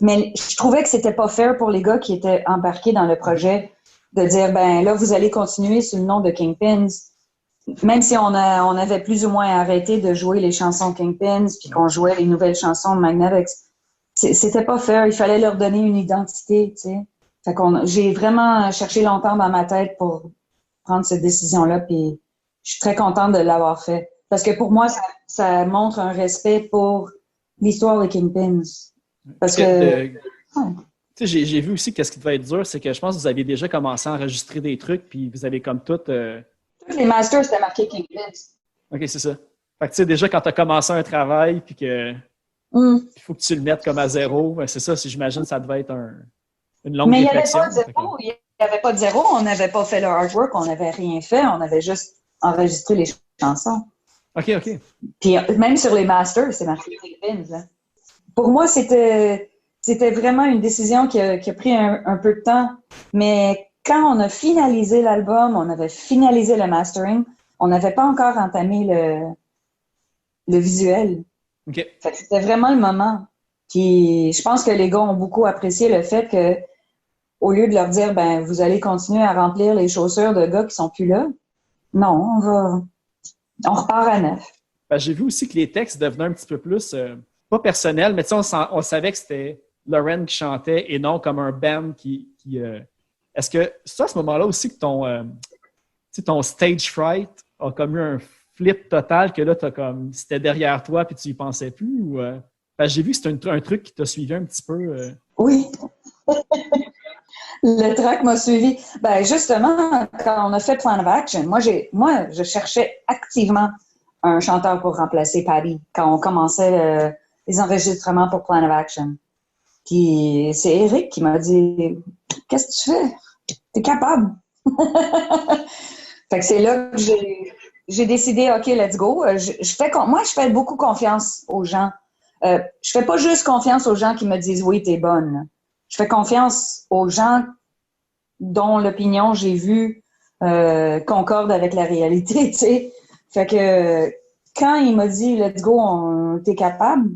Mais je trouvais que c'était pas fair pour les gars qui étaient embarqués dans le projet de dire, ben là, vous allez continuer sous le nom de Kingpins. Même si on avait plus ou moins arrêté de jouer les chansons Kingpins puis qu'on jouait les nouvelles chansons de Magnetics, c'était pas fair. Il fallait leur donner une identité, tu sais. Fait j'ai vraiment cherché longtemps dans ma tête pour prendre cette décision-là puis je suis très contente de l'avoir fait. Parce que pour moi, ça montre un respect pour l'histoire des Kingpins. Parce que j'ai vu aussi que ce qui devait être dur, c'est que je pense que vous aviez déjà commencé à enregistrer des trucs, puis vous avez comme tout... Tous les masters, c'était marqué Kingpins. OK, c'est ça. Fait que tu sais, déjà, quand tu as commencé un travail, puis que il faut que tu le mettes comme à zéro, ben, c'est ça, j'imagine, ça devait être une longue réflexion. Mais il n'y avait pas de zéro, on n'avait pas fait le artwork, on n'avait rien fait, on avait juste enregistré les chansons. OK. Puis même sur les masters, c'est marqué Kingpins. Hein. Pour moi, c'était vraiment une décision qui a pris un peu de temps. Mais quand on a finalisé l'album, on avait finalisé le mastering, on n'avait pas encore entamé le visuel. OK. C'était vraiment le moment. Puis je pense que les gars ont beaucoup apprécié le fait que, au lieu de leur dire, ben, vous allez continuer à remplir les chaussures de gars qui sont plus là, non, on repart à neuf. Ben, j'ai vu aussi que les textes devenaient un petit peu plus, pas personnels, mais on savait que c'était Lauren qui chantait et non comme un band qui Est-ce que c'est à ce moment-là aussi que ton stage fright a comme eu un flip total, que là, c'était derrière toi puis tu y pensais plus? Ou, j'ai vu que c'était un truc qui t'a suivi un petit peu. Oui. Le track m'a suivi. Ben, justement, quand on a fait Plan of Action, moi, je cherchais activement un chanteur pour remplacer Paddy quand on commençait les enregistrements pour Plan of Action. Puis c'est Eric qui m'a dit, qu'est-ce que tu fais? T'es capable. Fait que c'est là que j'ai décidé, OK, let's go. Moi, je fais beaucoup confiance aux gens. Je fais pas juste confiance aux gens qui me disent, oui, t'es bonne. Je fais confiance aux gens dont l'opinion, j'ai vu, concorde avec la réalité, tu sais. Fait que quand il m'a dit « Let's go, t'es capable »,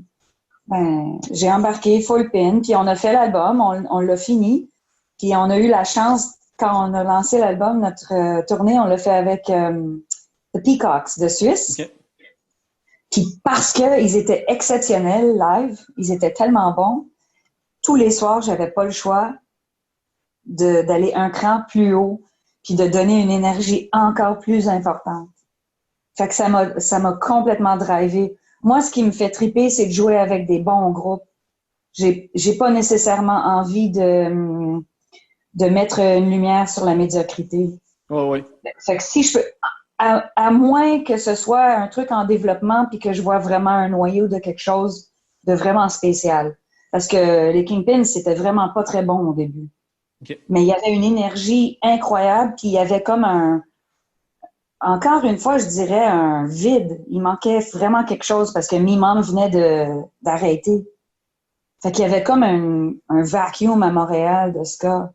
ben, j'ai embarqué full pin, puis on a fait l'album, on l'a fini, puis on a eu la chance, quand on a lancé l'album, notre tournée, on l'a fait avec The Peacocks de Suisse. Okay. Puis parce qu'ils étaient exceptionnels live, ils étaient tellement bons, tous les soirs, j'avais pas le choix d'aller un cran plus haut, puis de donner une énergie encore plus importante. Fait que ça m'a complètement drivé. Moi, ce qui me fait triper, c'est de jouer avec des bons groupes. J'ai pas nécessairement envie de mettre une lumière sur la médiocrité. Oh, oui. Fait que si je peux, à moins que ce soit un truc en développement puis que je vois vraiment un noyau de quelque chose de vraiment spécial. Parce que les Kingpins, c'était vraiment pas très bon au début. Okay. Mais il y avait une énergie incroyable puis il y avait comme encore une fois, je dirais un vide. Il manquait vraiment quelque chose parce que Mimom venait d'arrêter. Fait qu'il y avait comme un vacuum à Montréal de ska.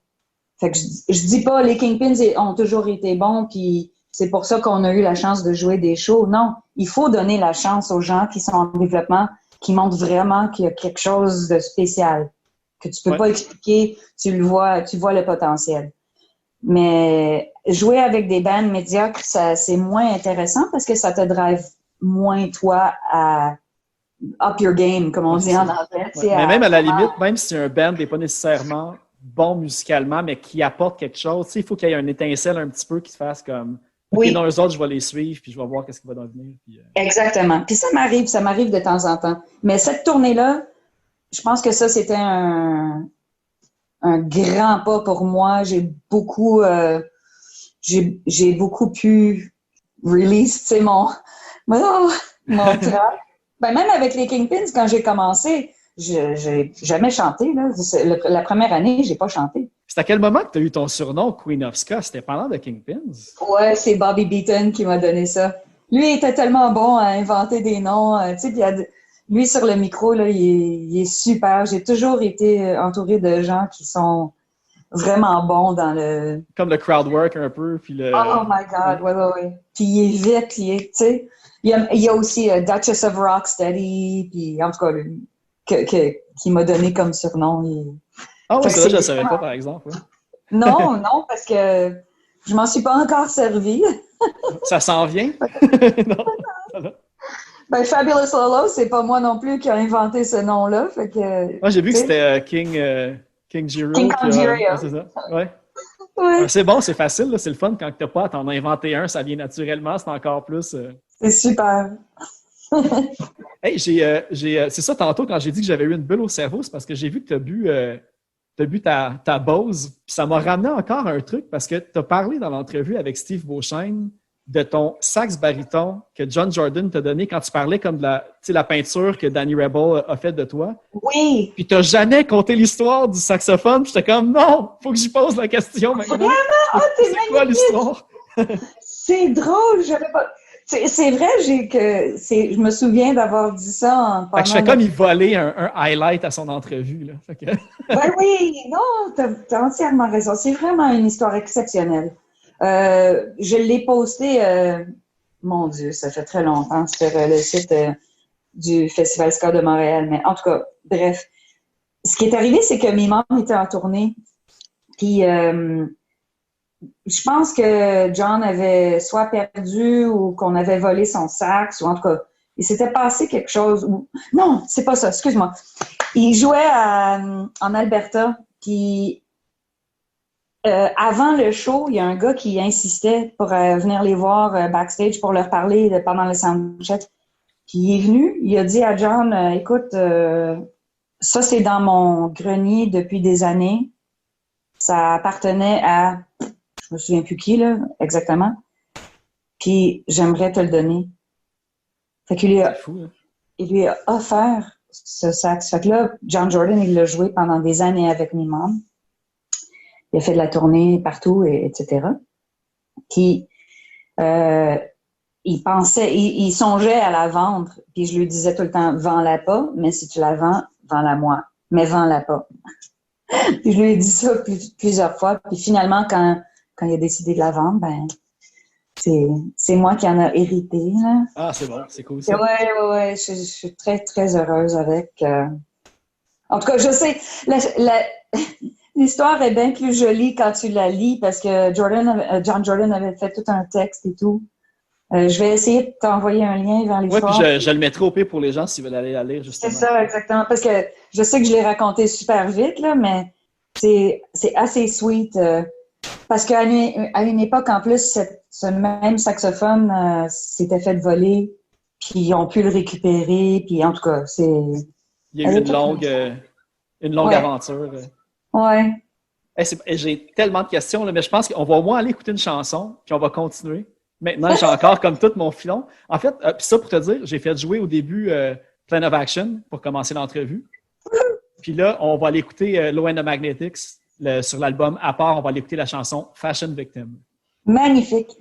Fait que je dis pas les Kingpins ont toujours été bons puis c'est pour ça qu'on a eu la chance de jouer des shows. Non, il faut donner la chance aux gens qui sont en développement, qui montrent vraiment qu'il y a quelque chose de spécial, que tu peux pas expliquer, tu vois le potentiel. Mais jouer avec des bands médiocres, c'est moins intéressant parce que ça te drive moins toi à up your game, comme on dit en anglais. Ouais. Mais même à la limite, même si un band n'est pas nécessairement bon musicalement, mais qui apporte quelque chose, il faut qu'il y ait une étincelle un petit peu qui se fasse comme OK, oui. Non, eux autres, je vais les suivre, puis je vais voir qu'est-ce qui va devenir. Puis, Exactement. Puis ça m'arrive de temps en temps. Mais cette tournée-là, je pense que ça, c'était un grand pas pour moi. J'ai beaucoup pu release, tu sais, mon track. Ben, même avec les Kingpins, quand j'ai commencé, j'ai jamais chanté, là. La première année, j'ai pas chanté. C'est à quel moment que tu as eu ton surnom Queen of Ska? C'était pendant The Kingpins? Ouais, c'est Bobby Beaton qui m'a donné ça. Lui, il était tellement bon à inventer des noms. Tu sais, lui, sur le micro, là, il est super. J'ai toujours été entourée de gens qui sont vraiment bons dans le... Comme le crowd work un peu. Puis Oh my God, ouais. Puis il est vite, tu sais. Il y a aussi Duchess of Rocksteady, puis en tout cas, qui m'a donné comme surnom. Ah oui, ça, je ne le savais pas, par exemple. Ouais. Non, parce que je m'en suis pas encore servi. Ça s'en vient? Non. Ben, Fabulous Lolo, c'est pas moi non plus qui a inventé ce nom-là. Fait que, moi, j'ai vu que c'était King Giro. King Kong Giro. C'est ça. Ouais. Ouais. C'est bon, c'est facile, là, c'est le fun quand tu n'as pas à t'en inventer un, ça vient naturellement, c'est encore plus. C'est super. Hey, c'est ça, tantôt, quand j'ai dit que j'avais eu une bulle au cerveau, c'est parce que j'ai vu que tu as bu ta Bose. Puis ça m'a ramené encore un truc parce que tu as parlé dans l'entrevue avec Steve Beauchesne de ton sax baryton que John Jordan t'a donné quand tu parlais comme de la peinture que Danny Rebel a faite de toi. Oui. Puis tu n'as jamais conté l'histoire du saxophone. J'étais comme, non, faut que j'y pose la question maintenant. Vraiment? C'est quoi l'histoire? C'est drôle, j'avais pas... C'est vrai, je me souviens d'avoir dit ça Fait que je fais comme il volait un highlight à son entrevue. Là. Ben oui, non, t'as entièrement raison. C'est vraiment une histoire exceptionnelle. Je l'ai posté, mon Dieu, ça fait très longtemps sur le site du Festival Ska de Montréal. Mais en tout cas, bref. Ce qui est arrivé, c'est que mes membres étaient en tournée. Puis je pense que John avait soit perdu ou qu'on avait volé son sax, ou en tout cas, il s'était passé quelque chose. Non, c'est pas ça, excuse-moi. Il jouait en Alberta, puis avant le show, il y a un gars qui insistait pour venir les voir backstage pour leur parler pendant le soundcheck. Puis il est venu, il a dit à John, écoute, ça c'est dans mon grenier depuis des années. Ça appartenait à, je me souviens plus qui là, exactement. Puis j'aimerais te le donner. Fait qu'il il lui a offert ce sax. Fait que là, John Jordan, il l'a joué pendant des années avec mes membres. Il a fait de la tournée partout, etc. Puis, il songeait à la vendre. Puis je lui disais tout le temps, vends-la pas, mais si tu la vends, vends-la moi. Mais vends-la pas. Puis je lui ai dit ça plusieurs fois. Puis finalement, quand il a décidé de la vendre, ben, c'est moi qui en a hérité, là. Ah, c'est bon, c'est cool ça. Ouais, je suis très, très heureuse avec. En tout cas, je sais, l'histoire est bien plus jolie quand tu la lis parce que John Jordan avait fait tout un texte et tout. Je vais essayer de t'envoyer un lien vers l'histoire. Oui, puis je le mettrai au pire pour les gens s'ils veulent aller la lire, justement. C'est ça, exactement. Parce que je sais que je l'ai raconté super vite, là, mais c'est assez sweet. Parce qu'à une époque, en plus, ce même saxophone s'était fait voler, puis ils ont pu le récupérer, puis en tout cas, c'est... Il y a eu une longue aventure. Ouais. J'ai tellement de questions, là, mais je pense qu'on va au moins aller écouter une chanson, puis on va continuer. Maintenant, j'ai encore comme tout mon filon. En fait, puis ça pour te dire, j'ai fait jouer au début Plan of Action pour commencer l'entrevue. Puis là, on va aller écouter Low End of Magnetics sur l'album. À part, on va aller écouter la chanson Fashion Victim. Magnifique.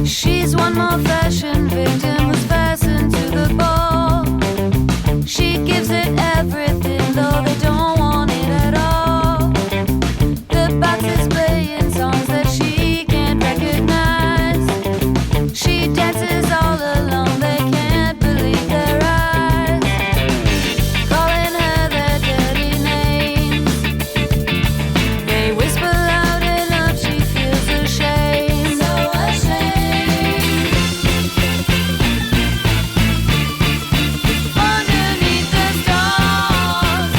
She's one more fashion victim who's fastened to the ball. She gives it everything, though they don't want it at all. The box is playing songs that she can't recognize. She dances all alone, they can't believe their eyes. Calling her their dirty names. They whisper loud enough, she feels ashamed. So ashamed. Underneath the stars,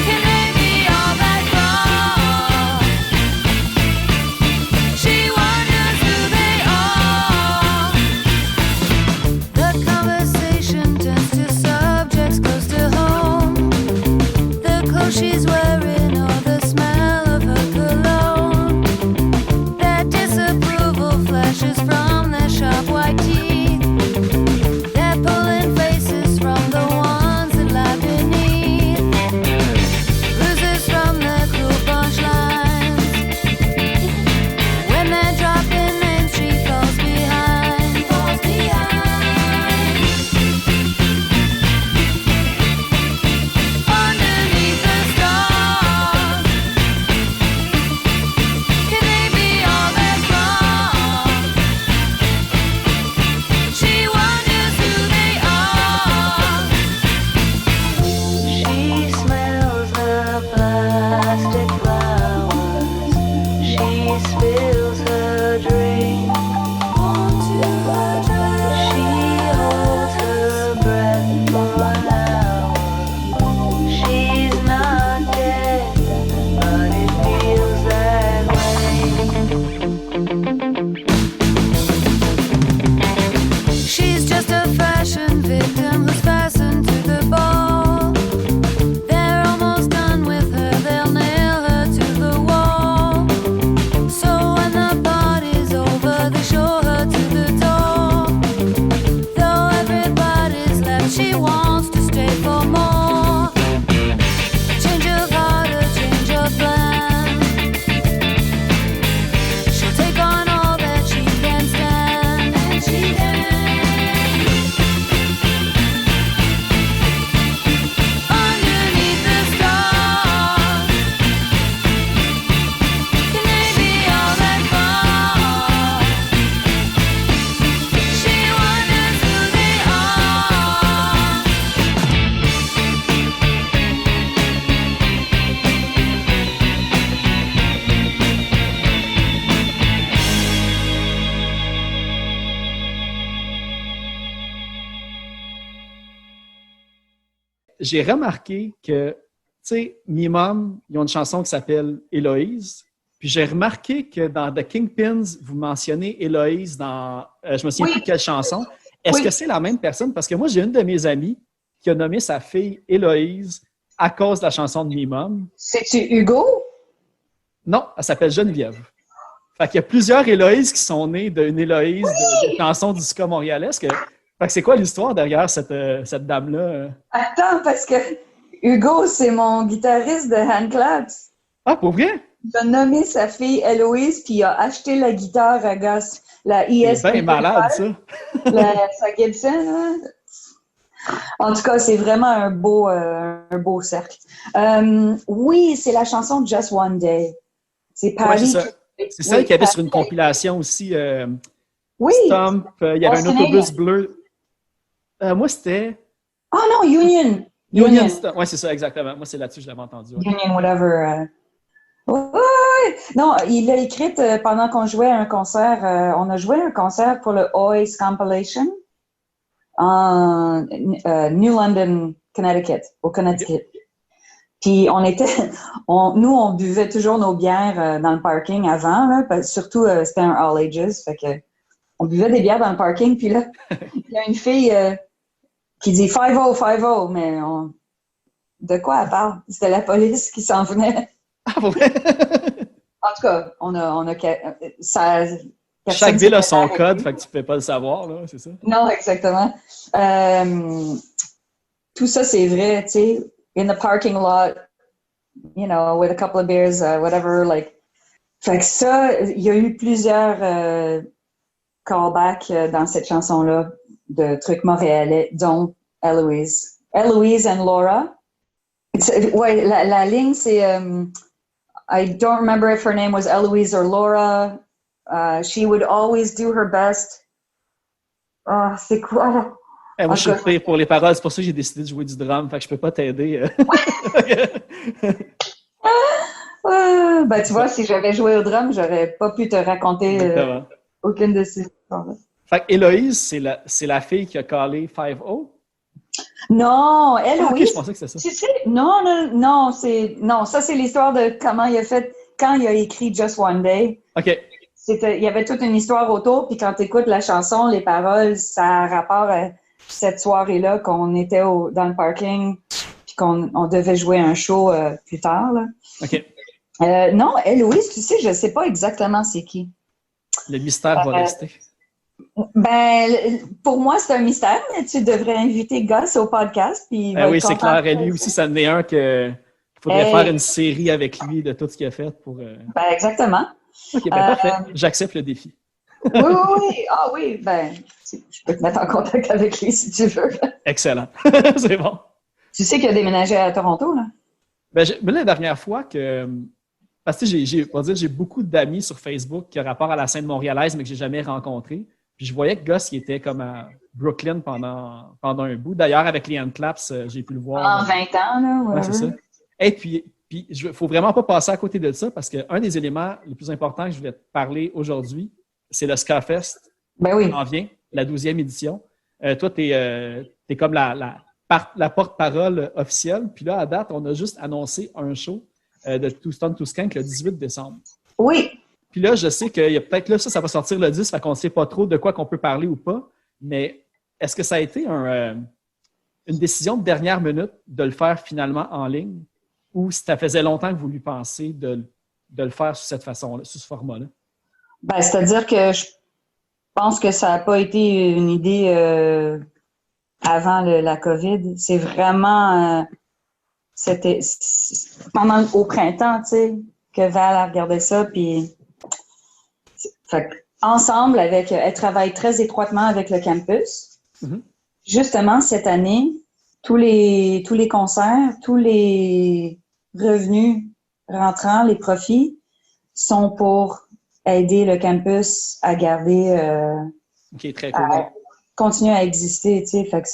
can they be all that wrong? She wonders who they are. The conversation turns to subjects close to home. The clothes she's wearing or the smell of her cologne. That disapproval flashes from their sharp white teeth. They're pulling faces from the ones that lie beneath. Bruises from the cruel punchlines. When they're dropping names, she falls behind. Falls behind. Underneath the stars, can they be all that wrong? She wonders who they are. She smells the plastic flowers. She spills her drink onto her dress. She holds her breath for an hour. She's not dead, but it feels that way. She's just a fashion victim who's fastened to the ball. They're almost done with her, they'll nail her to the wall. So when the party's over, they show her to the door. Though everybody's left, she wants to stay for more. Change of heart, a change of plan. She'll take on all that she can stand, and she can. Underneath the stars, can they be all that wrong? She wonders who they are. J'ai remarqué que, tu sais, Mimum, ils ont une chanson qui s'appelle Héloïse. Puis j'ai remarqué que dans The Kingpins, vous mentionnez Héloïse dans, je me souviens Oui. plus quelle chanson. Est-ce Oui. que c'est la même personne? Parce que moi, j'ai une de mes amies qui a nommé sa fille Héloïse à cause de la chanson de Mimum. C'est-tu Hugo? Non, elle s'appelle Geneviève. Fait qu'il y a plusieurs Héloïses qui sont nées d'une Héloïse de chansons du ska montréalais. Fait que c'est quoi l'histoire derrière cette dame-là? Attends, parce que Hugo, c'est mon guitariste de Handclaps. Ah, pour vrai? Il a nommé sa fille Héloïse, puis il a acheté la guitare à gosse, la C'est ES. bien malade, ça. Sa Gibson, hein? En tout cas, c'est vraiment un beau cercle. Oui, c'est la chanson Just One Day. C'est Ouais, c'est Patty. ça. C'est celle qu'il y avait sur une compilation aussi. Stomp, il y avait un Austin autobus Aid. bleu. Moi, c'était Oh non, Union. Union Stomp. Oui, c'est ça, exactement. Moi, c'est là-dessus que je l'avais entendu. Ouais. Union, whatever. Ouais. Non, il l'a écrite pendant qu'on jouait un concert. On a joué un concert pour le Ois Compilation en New London, Connecticut, au Connecticut. Puis on buvait toujours nos bières dans le parking avant, là, surtout c'était un all ages, fait que on buvait des bières dans le parking. Puis là, il y a une fille qui dit 5-0, 5-0, mais de quoi elle parle? C'était la police qui s'en venait. Ah, pour vrai? En tout cas, ça. Chaque ville a son code, fait que tu ne peux pas le savoir, là, c'est ça? Non, exactement. Tout ça, c'est vrai, tu sais. In the parking lot, you know, with a couple of beers, whatever, like. Fait que ça, il y a eu plusieurs callbacks dans cette chanson-là de trucs montréalais, dont Eloise. Eloise and Laura. Ouais, la ligne, c'est I don't remember if her name was Eloise or Laura. She would always do her best. C'est quoi? Moi, je suis pire pour les paroles. C'est pour ça que j'ai décidé de jouer du drum. Fait que je peux pas t'aider. Ben, tu vois, si j'avais joué au drum, j'aurais pas pu te raconter aucune de ces histoires-là. Fait que Héloïse, c'est la fille qui a callé 5-0? Non, Héloïse. Ok, je pensais que c'était ça. Tu sais, non, ça c'est l'histoire de comment il a fait quand il a écrit Just One Day. OK. Il y avait toute une histoire autour, puis quand tu écoutes la chanson, les paroles, ça a rapport à cette soirée-là qu'on était dans le parking, puis qu'on devait jouer un show plus tard. Là. OK. Non, Héloïse, tu sais, je sais pas exactement c'est qui. Le mystère va rester. Ben, pour moi, c'est un mystère, mais tu devrais inviter Gus au podcast. Puis oui, c'est clair. Et lui aussi, ça en est un qu'il faudrait faire une série avec lui de tout ce qu'il a fait pour. Ben, exactement. OK, ben parfait. J'accepte le défi. Oui. Ah oui, ben, je peux te mettre en contact avec lui si tu veux. Excellent. C'est bon. Tu sais qu'il a déménagé à Toronto, là? Ben, la dernière fois que. Parce que j'ai beaucoup d'amis sur Facebook qui ont rapport à la scène montréalaise, mais que j'ai jamais rencontré. Puis je voyais que Gus, il était comme à Brooklyn pendant un bout. D'ailleurs, avec Leanne Claps, j'ai pu le voir. En 20 ans, là. Oui, c'est ça. Et puis il ne faut vraiment pas passer à côté de ça parce qu'un des éléments les plus importants que je voulais te parler aujourd'hui, c'est le Ska-Fest. Ben oui. Qui en vient, la 12e édition. Toi, tu es comme la porte-parole officielle. Puis là, à date, on a juste annoncé un show de Two Stone Two Skank le 18 décembre. Oui. Puis là, je sais qu'il y a peut-être là, ça va sortir le 10, fait qu'on ne sait pas trop de quoi qu'on peut parler ou pas. Mais est-ce que ça a été une décision de dernière minute de le faire finalement en ligne ou si ça faisait longtemps que vous lui pensez de le faire sous cette façon-là, sous ce format-là? Ben, c'est-à-dire que je pense que ça n'a pas été une idée avant la COVID. C'est vraiment c'était pendant au printemps, tu sais, que Val a regardé ça, puis fait ensemble, elle travaille très étroitement avec le campus. Mm-hmm. Justement, cette année, tous les concerts, tous les revenus rentrants, les profits, sont pour aider le campus à garder, très cool. à continuer à exister, tu sais. Fait que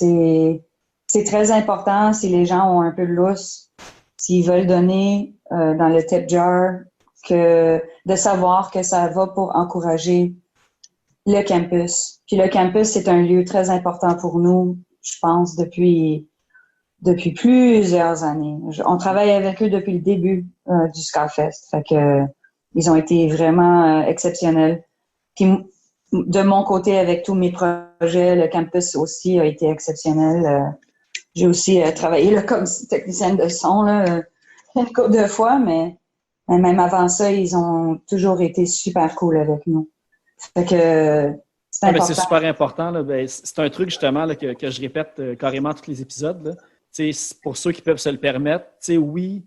c'est très important si les gens ont un peu de lousse, s'ils veulent donner dans le tip jar, de savoir que ça va pour encourager le campus. Puis le campus, c'est un lieu très important pour nous, je pense, depuis plusieurs années. On travaille avec eux depuis le début du Ska-Fest. Fait que ils ont été vraiment exceptionnels. Puis de mon côté, avec tous mes projets, le campus aussi a été exceptionnel. J'ai aussi travaillé là, comme technicienne de son là, une couple de fois, mais même avant ça, ils ont toujours été super cool avec nous. Fait que c'est important. C'est super important. Là. C'est un truc justement là, que je répète carrément tous les épisodes. Là. Pour ceux qui peuvent se le permettre, oui,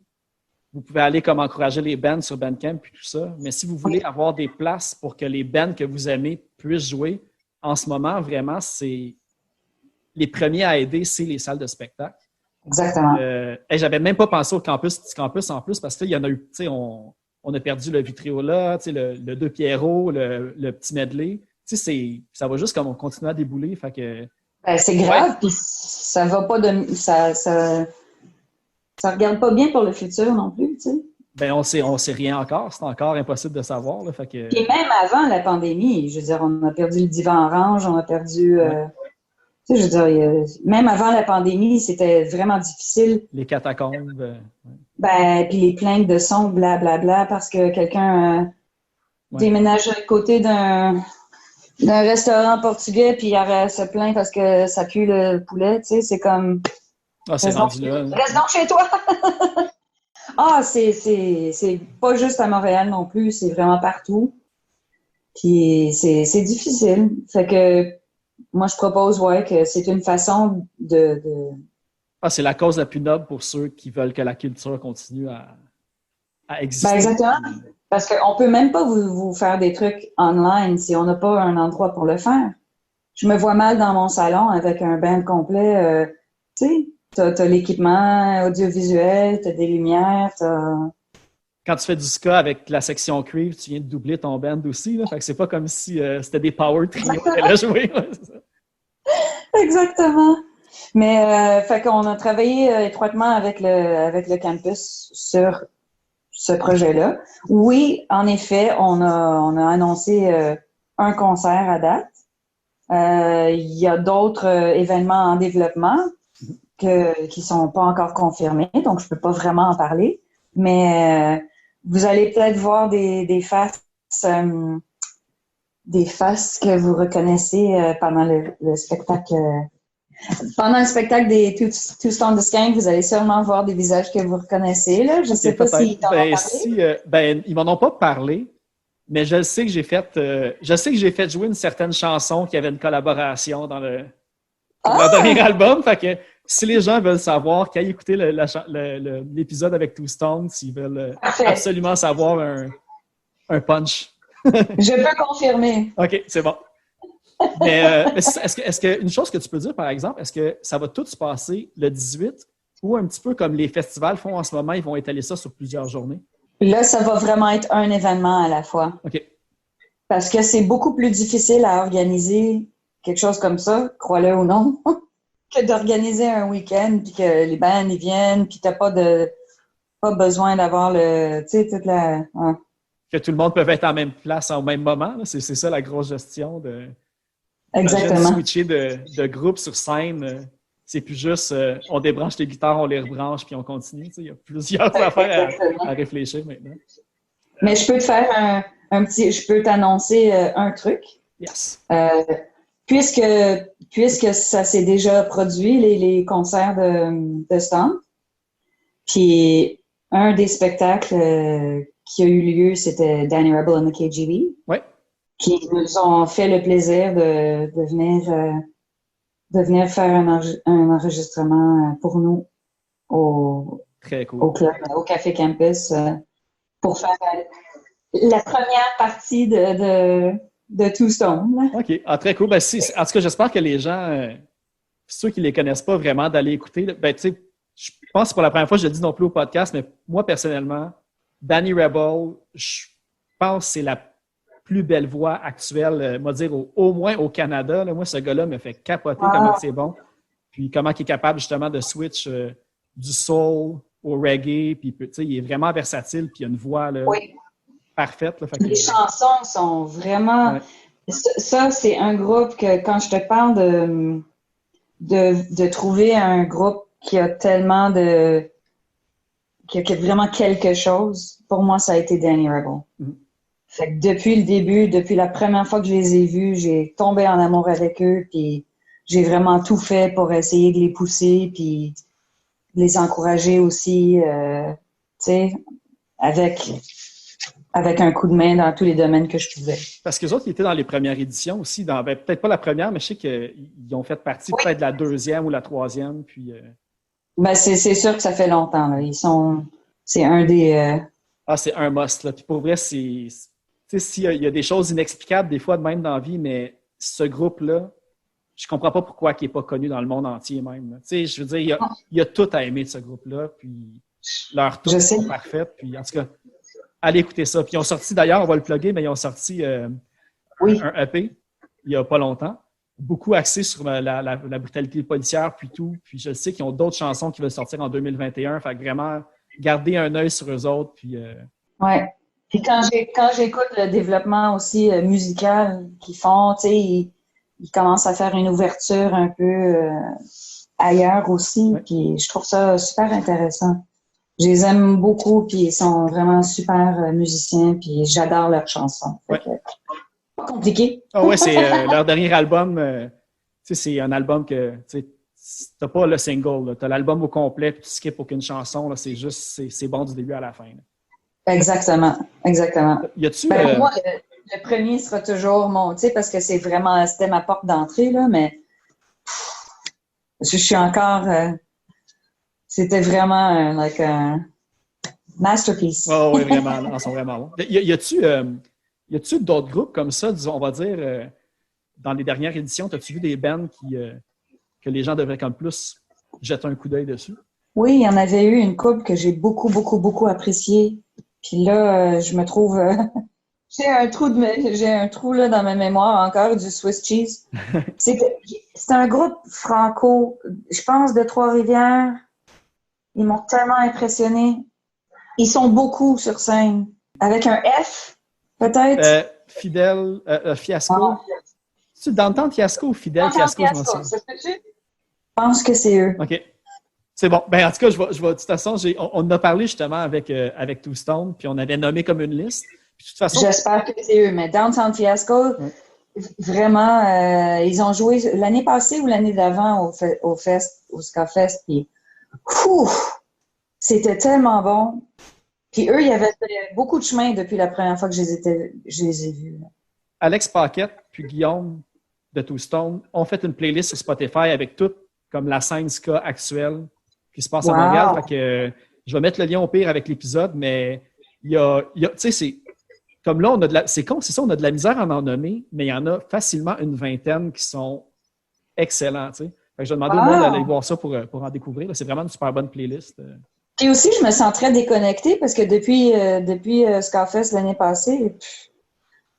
vous pouvez aller comme encourager les bands sur Bandcamp et tout ça, mais si vous voulez avoir des places pour que les bands que vous aimez puissent jouer, en ce moment, vraiment, les premiers à aider, c'est les salles de spectacle. Exactement. J'avais même pas pensé au petit campus en plus, parce qu'il y en a eu, tu sais, on a perdu le Vitriola, tu sais, le Deux Pierrot, le petit medley. Tu sais, ça va juste comme on continue à débouler. Fait que, C'est grave, puis ça va pas de. Ça regarde pas bien pour le futur non plus, tu sais. Ben, on sait rien encore. C'est encore impossible de savoir. Là, fait que... Puis même avant la pandémie, je veux dire, on a perdu le divan orange, on a perdu. Tu sais, je veux dire, même avant la pandémie, c'était vraiment difficile. Les catacombes. Puis les plaintes de son, blablabla, parce que quelqu'un déménage à côté d'un restaurant portugais, puis il se plaint parce que ça pue le poulet, tu sais, c'est comme... Ah, c'est rendu là. Reste donc chez toi! C'est pas juste à Montréal non plus, c'est vraiment partout. Puis c'est difficile. Fait que moi, je propose, que c'est une façon de... Ah, c'est la cause la plus noble pour ceux qui veulent que la culture continue à exister. Exactement. Parce qu'on peut même pas vous faire des trucs online si on n'a pas un endroit pour le faire. Je me vois mal dans mon salon avec un band complet. Tu sais, t'as l'équipement audiovisuel, t'as des lumières, Quand tu fais du ska avec la section Crave, tu viens de doubler ton band aussi. Là. Fait que c'est pas comme si c'était des power trio qu'elle a joué. Exactement. Mais fait qu'on a travaillé étroitement avec le campus sur ce projet-là. Oui, en effet, on a annoncé un concert à date. Il y a d'autres événements en développement qui sont pas encore confirmés, donc je peux pas vraiment en parler. Mais vous allez peut-être voir des faces que vous reconnaissez pendant le spectacle. Pendant le spectacle des Two Stone the Skank, vous allez sûrement voir des visages que vous reconnaissez. Là. Je ne sais pas s'ils t'en ont parlé. Ils m'en ont pas parlé, mais je sais que j'ai fait jouer une certaine chanson qui avait une collaboration dans le dernier album. Fait que si les gens veulent savoir, qu'ils aillent écouter l'épisode avec Two Stone, s'ils veulent absolument savoir un punch. Je peux confirmer. OK, c'est bon. Mais est-ce que une chose que tu peux dire, par exemple, est-ce que ça va tout se passer le 18 ou un petit peu comme les festivals font en ce moment, ils vont étaler ça sur plusieurs journées? Là, ça va vraiment être un événement à la fois. OK. Parce que c'est beaucoup plus difficile à organiser quelque chose comme ça, crois-le ou non, que d'organiser un week-end puis que les bands ils viennent puis t'as pas besoin d'avoir toute la... Ouais. Que tout le monde peut être en même place au même moment. Là. C'est ça la grosse gestion de... Exactement. Switcher de groupe sur scène, c'est plus juste on débranche les guitares, on les rebranche puis on continue. Il y a plusieurs affaires à réfléchir maintenant. Mais je peux te faire je peux t'annoncer un truc. Yes. Puisque ça s'est déjà produit, les concerts de Stomp, puis un des spectacles qui a eu lieu, c'était Danny Rebel and the KGB. Oui. Qui nous ont fait le plaisir de venir faire un enregistrement pour nous Très cool. au club, au Café Campus, pour faire la première partie de Two Stone. OK. Ah, très cool. Ben, en tout cas, j'espère que les gens, ceux qui ne les connaissent pas vraiment, d'aller écouter. Ben, tu sais, je pense que c'est pour la première fois que je le dis non plus au podcast, mais moi, personnellement, Danny Rebel, je pense que c'est la plus belle voix actuelle, moi dire au moins au Canada. Là, moi, ce gars-là me fait capoter comment c'est bon. Puis comment il est capable justement de switch du soul au reggae. Puis il est vraiment versatile. Puis il a une voix là, parfaite. Là, les chansons sont vraiment... Ouais. Ça, c'est un groupe que quand je te parle de trouver un groupe qui a tellement qui a vraiment quelque chose, pour moi, ça a été Danny Rebel. Mm-hmm. Fait que depuis le début, depuis la première fois que je les ai vus, j'ai tombé en amour avec eux, puis j'ai vraiment tout fait pour essayer de les pousser, puis de les encourager aussi, tu sais, avec un coup de main dans tous les domaines que je pouvais. Parce qu'eux autres, ils étaient dans les premières éditions aussi, peut-être pas la première, mais je sais qu'ils ont fait partie peut-être de la deuxième ou la troisième, puis... Ben, c'est sûr que ça fait longtemps, là. C'est un des... Ah, c'est un must, là. Puis pour vrai, tu sais, s'il y a des choses inexplicables, des fois, de même dans la vie, mais ce groupe-là, je comprends pas pourquoi il n'est pas connu dans le monde entier même. Tu sais, je veux dire, il y a tout à aimer de ce groupe-là, puis leurs tunes sont parfaites, puis en tout cas, allez écouter ça. Puis ils ont sorti, d'ailleurs, on va le plugger, mais ils ont sorti un EP il y a pas longtemps, beaucoup axé sur la brutalité policière, puis tout. Puis je sais qu'ils ont d'autres chansons qui veulent sortir en 2021, fait que vraiment, garder un œil sur eux autres, puis... Ouais. Puis quand j'écoute le développement aussi musical qu'ils font, tu sais, ils commencent à faire une ouverture un peu ailleurs aussi. Ouais. Puis je trouve ça super intéressant. Je les aime beaucoup, puis ils sont vraiment super musiciens, puis j'adore leurs chansons. Ouais. Pas compliqué. Ah ouais, c'est leur dernier album. Tu sais, c'est un album que tu n'as pas le single, tu as l'album au complet, puis tu skippes aucune chanson. Là, c'est juste, c'est bon du début à la fin. Là. Exactement. Y a-tu, pour moi, le premier sera toujours mon, tu sais, parce que c'était ma porte d'entrée, là, mais je suis encore, c'était vraiment un masterpiece. Oh, oui, vraiment, ils sont vraiment bons. Y a-tu d'autres groupes comme ça, disons, on va dire, dans les dernières éditions, as-tu vu des bands que les gens devraient comme plus jeter un coup d'œil dessus? Oui, il y en avait eu une couple que j'ai beaucoup, beaucoup, beaucoup appréciée. Puis là, je me trouve... j'ai un trou là dans ma mémoire encore du Swiss Cheese. C'est un groupe franco, je pense, de Trois-Rivières. Ils m'ont tellement impressionné. Ils sont beaucoup sur scène. Avec un F, peut-être? Fidèle, Fiasco. C'est Downtown Fiasco ou Fidèle Fiasco? Je pense que c'est eux. OK. C'est bon. Ben, en tout cas, je vais de toute façon, on en a parlé justement avec Two Stone, puis on avait nommé comme une liste. Puis, de toute façon, j'espère que c'est eux, mais Downtown Fiasco, vraiment, ils ont joué l'année passée ou l'année d'avant au Ska-Fest, puis c'était tellement bon. Puis eux, ils avaient fait beaucoup de chemin depuis la première fois que je les ai vus. Là. Alex Paquette puis Guillaume de Two Stone ont fait une playlist sur Spotify avec tout comme la scène ska actuelle qui se passe à Montréal. Fait que je vais mettre le lien au pire avec l'épisode, mais il y a tu sais, c'est comme là, c'est con, c'est ça, on a de la misère à en nommer, mais il y en a facilement une vingtaine qui sont excellents, tu sais. Fait que je vais demander au monde d'aller voir ça pour en découvrir. C'est vraiment une super bonne playlist. Puis aussi, je me sens très déconnectée parce que depuis Ska-Fest l'année passée,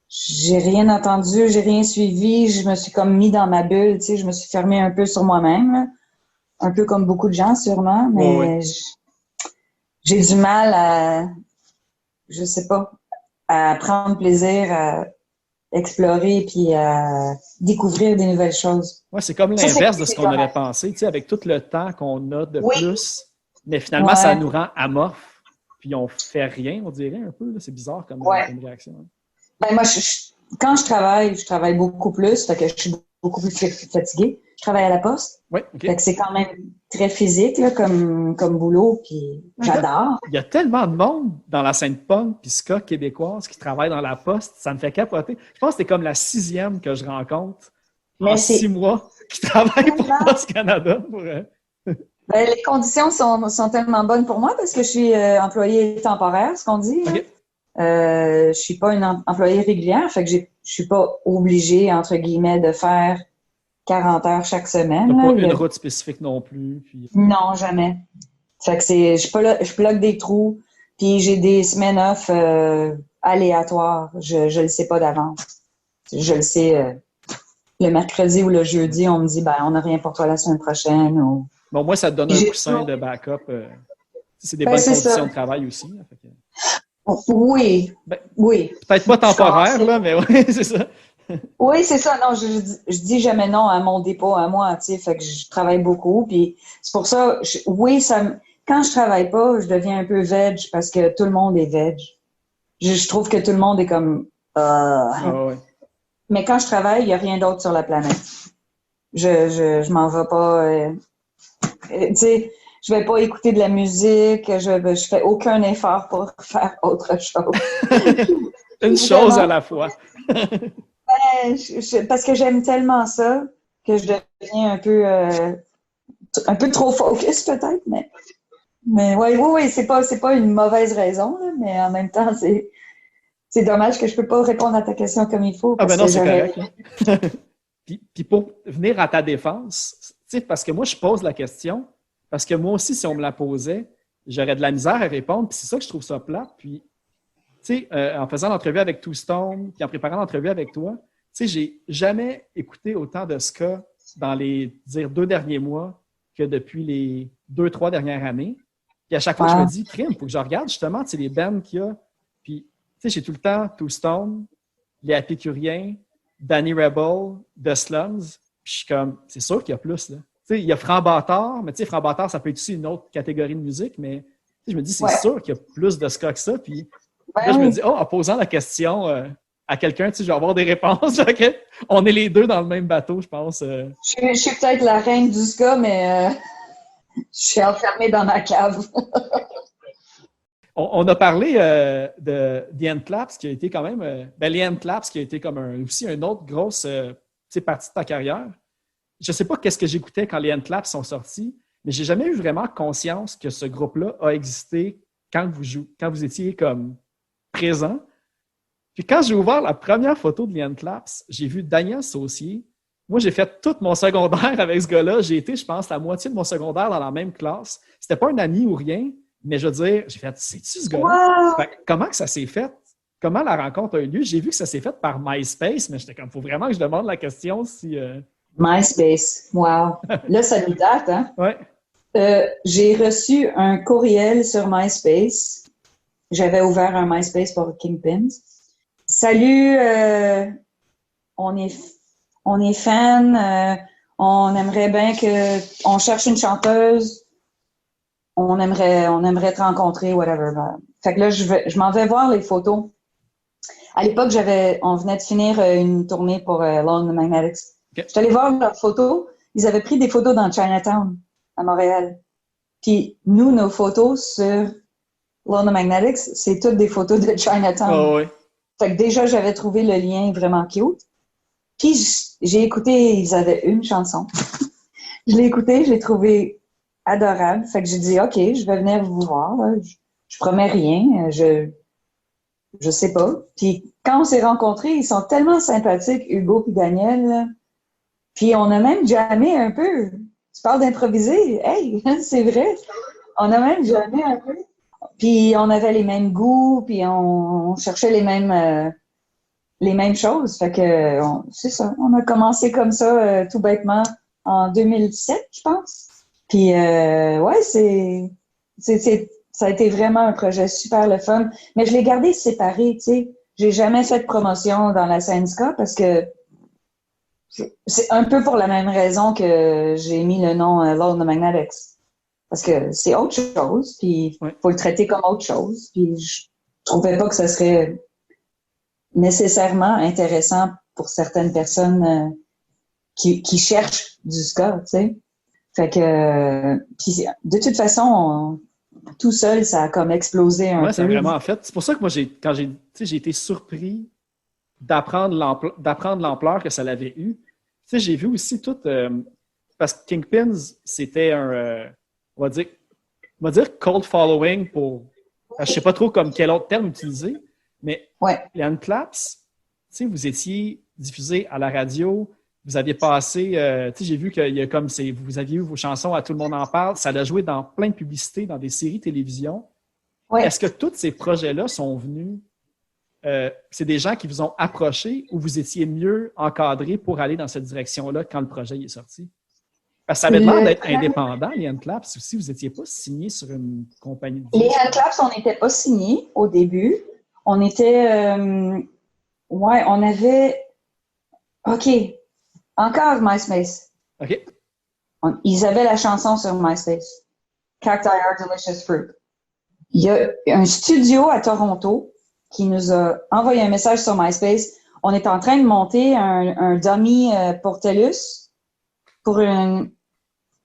j'ai rien entendu, j'ai rien suivi, je me suis comme mis dans ma bulle, tu sais, je me suis fermée un peu sur moi-même, là. Un peu comme beaucoup de gens sûrement, mais j'ai du mal à, je sais pas, à prendre plaisir à explorer puis à découvrir des nouvelles choses. Oui, c'est comme l'inverse de ce qu'on aurait pensé, tu sais, avec tout le temps qu'on a de plus, mais finalement, ça nous rend amorphes, puis on fait rien, on dirait un peu, là. C'est bizarre comme réaction. Hein. Ben moi, quand je travaille beaucoup plus, fait que je suis beaucoup plus fatiguée. Je travaille à la poste. Oui, OK. Fait que c'est quand même très physique là, comme boulot, puis j'adore. Il y a tellement de monde dans la scène punk puis ska québécoise qui travaille dans la poste, ça me fait capoter. Je pense que c'est comme la 6e que je rencontre en 6 mois qui travaille pour Poste Canada. Ben, les conditions sont tellement bonnes pour moi parce que je suis employée temporaire, ce qu'on dit. Okay. Je suis pas une employée régulière, fait que je suis pas obligée, entre guillemets, de faire 40 heures chaque semaine. T'as pas une route spécifique non plus? Puis... Non, jamais. Fait que je bloque des trous, puis j'ai des semaines off aléatoires. Je le sais pas d'avance. Je le sais le mercredi ou le jeudi, on me dit, ben, on n'a rien pour toi la semaine prochaine. Ou... Bon, moi, ça te donne un coussin de backup. C'est des bonnes conditions de travail aussi. Là, fait que... Oui. Oui. Peut-être pas temporaire, là, mais oui, c'est ça. Oui, c'est ça. Non, je dis jamais non à mon dépôt, à moi, tu sais, fait que je travaille beaucoup, puis c'est pour ça, quand je travaille pas, je deviens un peu veg parce que tout le monde est veg. Je trouve que tout le monde est comme, ouais. Mais quand je travaille, il y a rien d'autre sur la planète. Je m'en vais pas, tu sais, je vais pas écouter de la musique, je fais aucun effort pour faire autre chose. Une chose à la fois. Parce que j'aime tellement ça que je deviens un peu trop focus peut-être, mais oui, c'est pas une mauvaise raison, là, mais en même temps, c'est dommage que je peux pas répondre à ta question comme il faut. Ah ben non, c'est correct. Puis pour venir à ta défense, tu sais, parce que moi, je pose la question, parce que moi aussi, si on me la posait, j'aurais de la misère à répondre, puis c'est ça que je trouve ça plate. Puis, tu sais, en faisant l'entrevue avec Two Stone, puis en préparant l'entrevue avec toi, tu sais, j'ai jamais écouté autant de ska dans les 2 derniers mois que depuis les 2-3 dernières années. Puis à chaque fois, je me dis, crime, il faut que je regarde justement, tu sais, les bands qu'il y a. Puis, tu sais, j'ai tout le temps Two Stone, les Épicuriens, Danny Rebel, The Slums. Puis je suis comme, c'est sûr qu'il y a plus, là. Tu sais, il y a Franc Bâtard, mais tu sais, Franc Bâtard, ça peut être aussi une autre catégorie de musique, mais je me dis, c'est sûr qu'il y a plus de ska que ça. Puis là, je me dis, en posant la question à quelqu'un, tu sais, je vais avoir des réponses. On est les deux dans le même bateau, je pense. Je suis peut-être la reine du ska, mais je suis enfermée dans ma cave. On a parlé de The Hand Claps, qui a été quand même... les Hand Claps, qui a été comme aussi une autre grosse partie de ta carrière. Je ne sais pas qu'est-ce que j'écoutais quand les Hand Claps sont sortis, mais j'ai jamais eu vraiment conscience que ce groupe-là a existé quand vous étiez comme présent. Puis quand j'ai ouvert la première photo de The Hand Claps, j'ai vu Daniel Saucier. Moi, j'ai fait tout mon secondaire avec ce gars-là. J'ai été, je pense, la moitié de mon secondaire dans la même classe. C'était pas un ami ou rien, mais je veux dire, j'ai fait, c'est-tu ce gars-là? Wow! Comment que ça s'est fait? Comment la rencontre a eu lieu? J'ai vu que ça s'est fait par MySpace, mais j'étais comme, faut vraiment que je demande la question si... MySpace, wow. Là, ça nous date, hein? Ouais. J'ai reçu un courriel sur MySpace. J'avais ouvert un MySpace pour Kingpins. Salut, on est fan, on aimerait bien on cherche une chanteuse, on aimerait te rencontrer, whatever. Fait que là, je m'en vais voir les photos. À l'époque, on venait de finir une tournée pour Lawn the Magnetics. Okay. Je suis allée voir leurs photos. Ils avaient pris des photos dans Chinatown, à Montréal. Puis nous, nos photos sur Lawn the Magnetics, c'est toutes des photos de Chinatown. Oh, oui. Fait que déjà, j'avais trouvé le lien vraiment cute. Puis j'ai écouté, ils avaient une chanson. Je l'ai écouté, je l'ai trouvé adorable. Fait que j'ai dit, OK, je vais venir vous voir. Je promets rien, je sais pas. Puis quand on s'est rencontrés, ils sont tellement sympathiques, Hugo et Daniel. Là. Puis on a même jammé un peu. Tu parles d'improviser? Hey, c'est vrai. On a même jammé un peu. Puis on avait les mêmes goûts, puis on cherchait les mêmes choses. Fait que c'est ça. On a commencé comme ça, tout bêtement, en 2007, je pense. Puis ouais, ça a été vraiment un projet super le fun. Mais je l'ai gardé séparé, tu sais. J'ai jamais fait de promotion dans la scène ska parce que c'est un peu pour la même raison que j'ai mis le nom Lawn the Magnetics. Parce que c'est autre chose, puis il faut le traiter comme autre chose. Puis je trouvais pas que ça serait nécessairement intéressant pour certaines personnes qui cherchent du ska, tu sais. Fait que, puis de toute façon, tout seul, ça a comme explosé un peu. Ça a vraiment fait. C'est pour ça que moi, quand j'ai été surpris d'apprendre l'ampleur que ça l'avait eu. Tu sais, j'ai vu aussi tout... parce que Kingpins, c'était on va dire cold following pour... Je sais pas trop comme quel autre terme utiliser, mais les Hand Claps, tu sais, vous étiez diffusé à la radio, vous aviez passé... tu sais, j'ai vu qu'il y a comme... vous aviez eu vos chansons à Tout le monde en parle, ça l'a joué dans plein de publicités, dans des séries télévision. Ouais. Est-ce que tous ces projets-là sont venus... c'est des gens qui vous ont approché ou vous étiez mieux encadré pour aller dans cette direction-là quand le projet est sorti? Parce que ça avait l'air d'être indépendant, les Hand Claps aussi. Vous n'étiez pas signé sur une compagnie de disques. Les Hand Claps, on n'était pas signés au début. On était... on avait... OK. Encore MySpace. OK. Ils avaient la chanson sur MySpace. Cacti Are Delicious Fruit. Il y a un studio à Toronto qui nous a envoyé un message sur MySpace. On est en train de monter un dummy pour TELUS pour une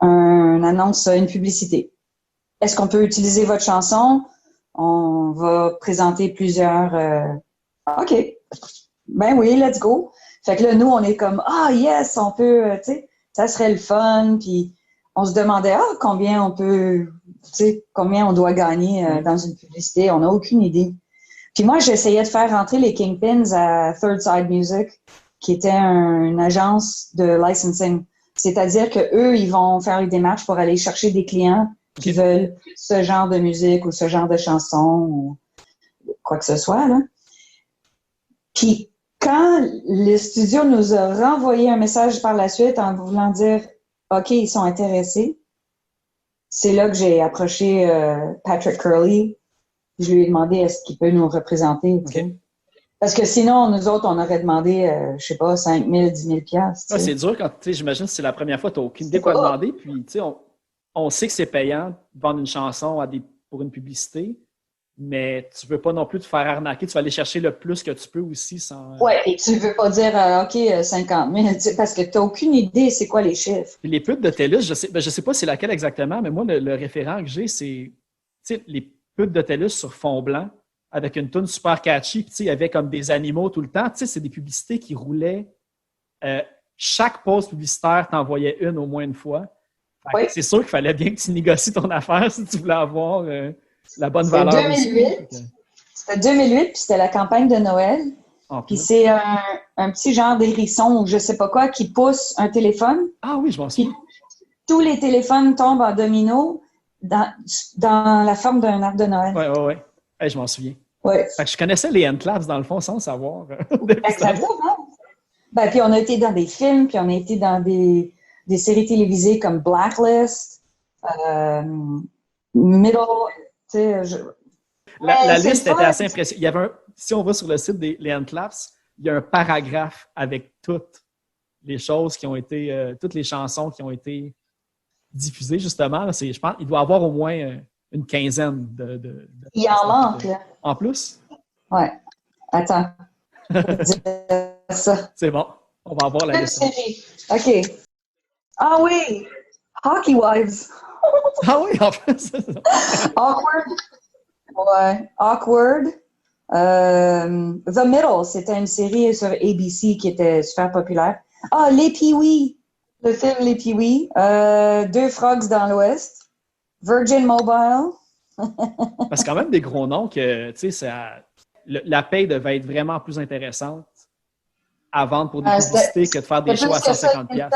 annonce, une publicité. Est-ce qu'on peut utiliser votre chanson? On va présenter plusieurs... OK. Ben oui, let's go. Fait que là, nous, on est comme, yes, on peut, tu sais, ça serait le fun. Puis on se demandait, combien on peut, tu sais, combien on doit gagner dans une publicité. On n'a aucune idée. Puis moi, j'essayais de faire rentrer les Kingpins à Third Side Music. qui était une agence de licensing. C'est-à-dire que eux, ils vont faire les démarches pour aller chercher des clients qui veulent ce genre de musique ou ce genre de chanson ou quoi que ce soit, là. Puis, quand le studio nous a renvoyé un message par la suite en voulant dire « OK, ils sont intéressés », c'est là que j'ai approché Patrick Curley. Je lui ai demandé est-ce qu'il peut nous représenter. Okay. Parce que sinon, nous autres, on aurait demandé, je sais pas, 5 000, 10 000 piastres. C'est dur quand, j'imagine que c'est la première fois, tu n'as aucune idée quoi demander. Puis, on sait que c'est payant de vendre une chanson pour une publicité, mais tu ne veux pas non plus te faire arnaquer. Tu vas aller chercher le plus que tu peux aussi sans... Oui, et tu ne veux pas dire, OK, 50 000, parce que tu n'as aucune idée c'est quoi les chiffres. Puis les pubs de TELUS, je sais pas c'est laquelle exactement, mais moi, le référent que j'ai, c'est les pubs de TELUS sur fond blanc avec une toune super catchy. Puis il y avait comme des animaux tout le temps. C'est des publicités qui roulaient. Chaque pause publicitaire t'envoyait une au moins une fois. Oui. C'est sûr qu'il fallait bien que tu négocies ton affaire si tu voulais avoir la bonne valeur. C'était 2008, puis c'était la campagne de Noël. Puis c'est un petit genre d'hérisson ou je sais pas quoi qui pousse un téléphone. Ah oui, je m'en souviens. Tous les téléphones tombent en domino dans la forme d'un arbre de Noël. Oui. Hey, je m'en souviens. Ouais. Fait que je connaissais les hand claps dans le fond sans savoir. Exactement. Ben, puis on a été dans des films, puis on a été dans des séries télévisées comme Blacklist, Middle, tu sais. La liste était assez impressionnante. Il y avait si on va sur le site des hand claps, il y a un paragraphe avec toutes les choses qui ont été, toutes les chansons qui ont été diffusées justement. Je pense qu'il doit y avoir au moins une quinzaine de il en manque, là. En plus? Ouais. Attends. Ça. C'est bon. On va avoir la liste. OK. Ah oui! Hockey Wives. Ah oui, en plus. Awkward. Ouais. Awkward. The Middle, c'était une série sur ABC qui était super populaire. Ah, Les Pee-wee. Le film Les Pee-wee. Deux Frogs dans l'Ouest. Virgin Mobile. Parce que quand même des gros noms que, tu sais, la paye devait être vraiment plus intéressante à vendre pour des publicités que de faire des shows à 150 $.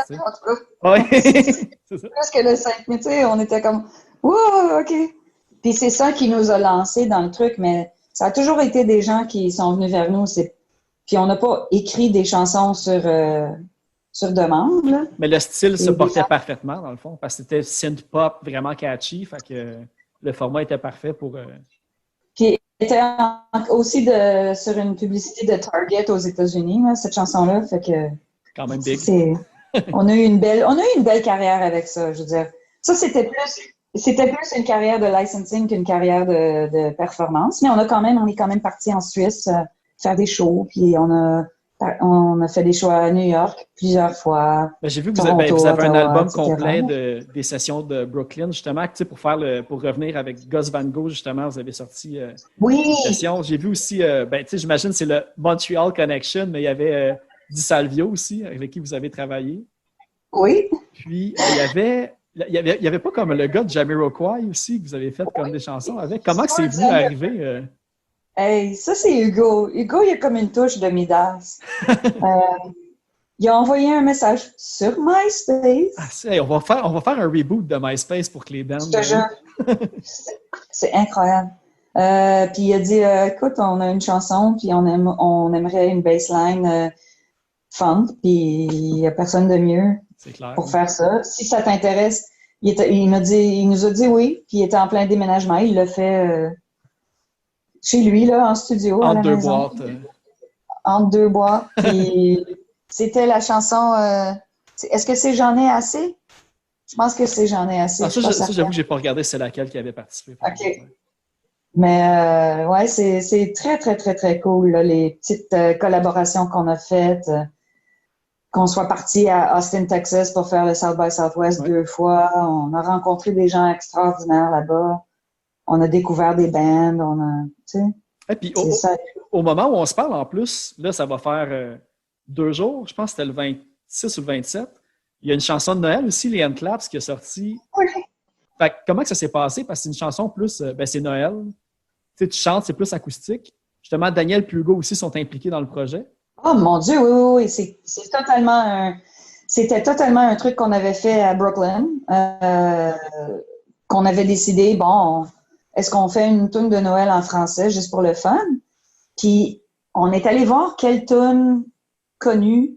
Oui, c'est ça. Plus que le 5 000, tu sais, on était comme « Wow, OK ». Puis c'est ça qui nous a lancés dans le truc, mais ça a toujours été des gens qui sont venus vers nous. Puis on n'a pas écrit des chansons sur demande. Là. Mais le style se portait parfaitement, dans le fond, parce que c'était synth-pop vraiment catchy, fait que le format était parfait pour... Puis était aussi sur une publicité de Target aux États-Unis, là, cette chanson-là, fait que... Quand même big. On a eu une belle carrière avec ça, je veux dire. Ça, c'était plus une carrière de licensing qu'une carrière de performance, mais on est quand même parti en Suisse faire des shows, puis on a fait des shows à New York plusieurs fois. Ben, j'ai vu que vous avez un album complet des sessions de Brooklyn, justement, pour revenir avec Gus Van Gogh, justement, vous avez sorti une session. J'ai vu aussi, j'imagine c'est le Montreal Connection, mais il y avait Di Salvio aussi, avec qui vous avez travaillé. Oui. Puis, il y avait pas comme le gars de Jamiroquai aussi, que vous avez fait comme des chansons avec. Comment c'est venu arriver? Hey, ça, c'est Hugo. Hugo, il a comme une touche de Midas. Il a envoyé un message sur MySpace. On va faire un reboot de MySpace pour que les bands... Je te jure. C'est incroyable. Puis il a dit, écoute, on a une chanson, puis on aimerait une bassline funk, puis il n'y a personne de mieux pour faire ça. Si ça t'intéresse, il nous a dit oui, puis il était en plein déménagement. Il l'a fait... chez lui, là, en studio. Entre deux boîtes. Entre deux boîtes. Puis c'était la chanson. Est-ce que c'est J'en ai assez? Je pense que c'est J'en ai assez. Ça, j'avoue que j'ai pas regardé c'est laquelle qui avait participé. OK. Mais ouais, c'est très, très, très, très cool, là, les petites collaborations qu'on a faites. Qu'on soit parti à Austin, Texas pour faire le South by Southwest 2 fois. On a rencontré des gens extraordinaires là-bas. On a découvert des bands, tu sais. Et puis, au moment où on se parle, en plus, là, ça va faire 2 jours, je pense que c'était le 26 ou le 27. Il y a une chanson de Noël aussi, les Hand Claps, qui est sortie. Oui. Fait que, comment que ça s'est passé? Parce que c'est une chanson plus, c'est Noël. Tu sais, tu chantes, c'est plus acoustique. Justement, Daniel Plugo aussi sont impliqués dans le projet. Oh mon Dieu, oui, oui, oui. C'était totalement un truc qu'on avait fait à Brooklyn, qu'on avait décidé, bon, est-ce qu'on fait une tune de Noël en français juste pour le fun? Puis on est allé voir quelle tune connue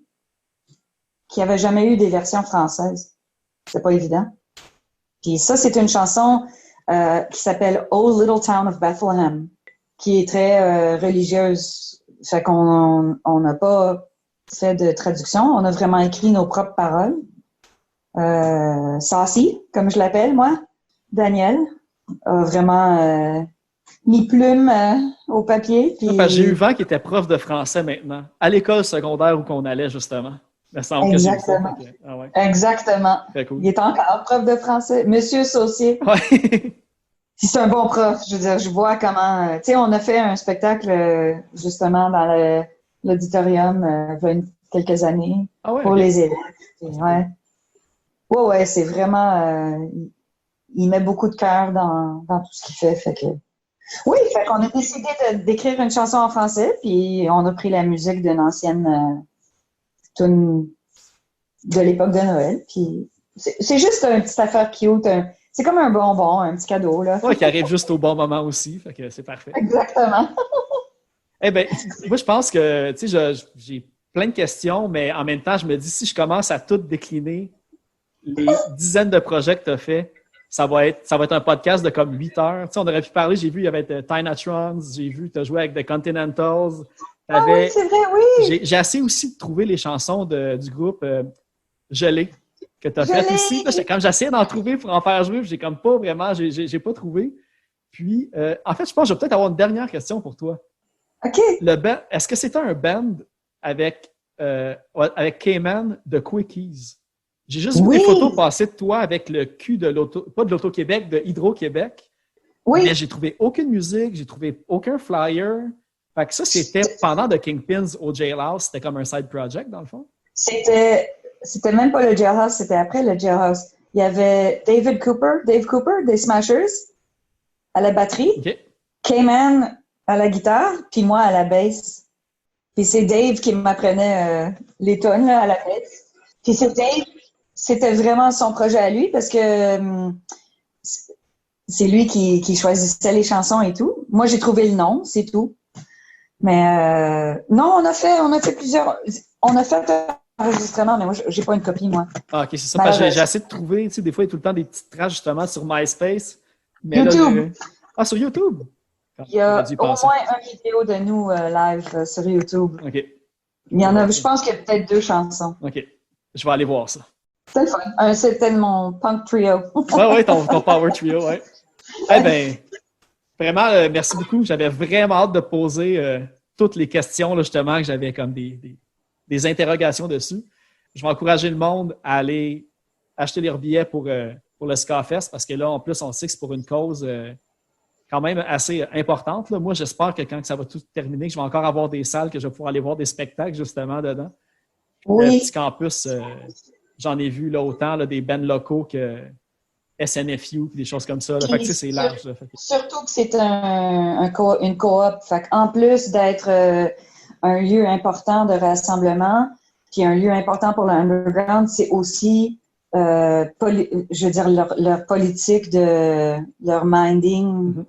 qui avait jamais eu des versions françaises. C'est pas évident. Puis ça, c'est une chanson qui s'appelle Oh Little Town of Bethlehem, qui est très religieuse. Fait qu'on n'a pas fait de traduction. On a vraiment écrit nos propres paroles. Saucy, comme je l'appelle, moi, Daniel, a vraiment mis plume au papier. Puis... J'ai eu vent qui était prof de français maintenant, à l'école secondaire où qu'on allait, justement. Il me semble Exactement. Que j'ai eu ça. Ah ouais. Exactement. Très cool. Il est encore prof de français. Monsieur Saucier. Ouais. Puis c'est un bon prof. Je veux dire, je vois comment... tu sais, on a fait un spectacle, justement, dans l'auditorium il y a quelques années pour les élèves. Puis, ouais. Ouais, c'est vraiment... il met beaucoup de cœur dans tout ce qu'il fait. Fait que... Oui, fait qu'on a décidé d'écrire une chanson en français, puis on a pris la musique d'une ancienne tune de l'époque de Noël. Puis c'est juste une petite affaire cute. C'est comme un bonbon, un petit cadeau. Là. Ouais, qui arrive juste au bon moment aussi. Fait que c'est parfait. Exactement. Eh bien, moi, je pense que, tu sais, j'ai plein de questions, mais en même temps, je me dis, si je commence à tout décliner les dizaines de projets que tu as fait, ça va être un podcast de comme 8 heures. Tu sais, on aurait pu parler, j'ai vu, il y avait Tynatrons, j'ai vu, tu as joué avec The Continentals. Ah oui, c'est vrai, oui! J'ai essayé aussi de trouver les chansons du groupe Gelé que tu as fait aussi. Comme j'essayais d'en trouver pour en faire jouer, j'ai comme pas vraiment, j'ai pas trouvé. Puis, en fait, je pense que je vais peut-être avoir une dernière question pour toi. OK. Est-ce que c'était un band avec Cayman de Quickies? J'ai juste vu des photos passer de toi avec le cul de pas de l'Auto-Québec, de Hydro-Québec. Oui. Mais j'ai trouvé aucune musique, j'ai trouvé aucun flyer. Fait que ça, c'était pendant The Kingpins au Jailhouse, c'était comme un side project, dans le fond? C'était même pas le Jailhouse, c'était après le Jailhouse. Il y avait Dave Cooper, des Smashers, à la batterie. Okay. Cayman à la guitare, puis moi à la basse. Puis c'est Dave qui m'apprenait les tonnes à la basse. Puis c'est Dave, c'était vraiment son projet à lui parce que c'est lui qui choisissait les chansons et tout. Moi, j'ai trouvé le nom, c'est tout. Mais non, on a fait plusieurs... On a fait un enregistrement, mais moi, j'ai pas une copie, moi. Ah, OK, c'est ça. Parce que j'ai essayé de trouver, tu sais, des fois, il y a tout le temps des petites traces, justement, sur MySpace. Mais YouTube! Là, sur YouTube? Il y a au moins une vidéo de nous live sur YouTube. OK. Il y en a, je pense qu'il y a peut-être 2 chansons. OK. Je vais aller voir ça. C'est le fun. C'était mon punk trio. Oui, ton power trio, oui. Eh bien, vraiment, merci beaucoup. J'avais vraiment hâte de poser toutes les questions, là, justement, que j'avais comme des interrogations dessus. Je vais encourager le monde à aller acheter leurs billets pour le Ska-Fest parce que là, en plus, on sait que c'est pour une cause quand même assez importante. Là. Moi, j'espère que quand ça va tout terminer, que je vais encore avoir des salles, que je vais pouvoir aller voir des spectacles, justement, dedans. Oui. Le petit campus, j'en ai vu là, autant là, des bands locaux que SNFU, des choses comme ça. Là. Fait que, c'est large. Là. Surtout que c'est une coop. Fait en plus d'être un lieu important de rassemblement, puis un lieu important pour le underground, c'est aussi, je veux dire, leur politique de leur minding. Mm-hmm.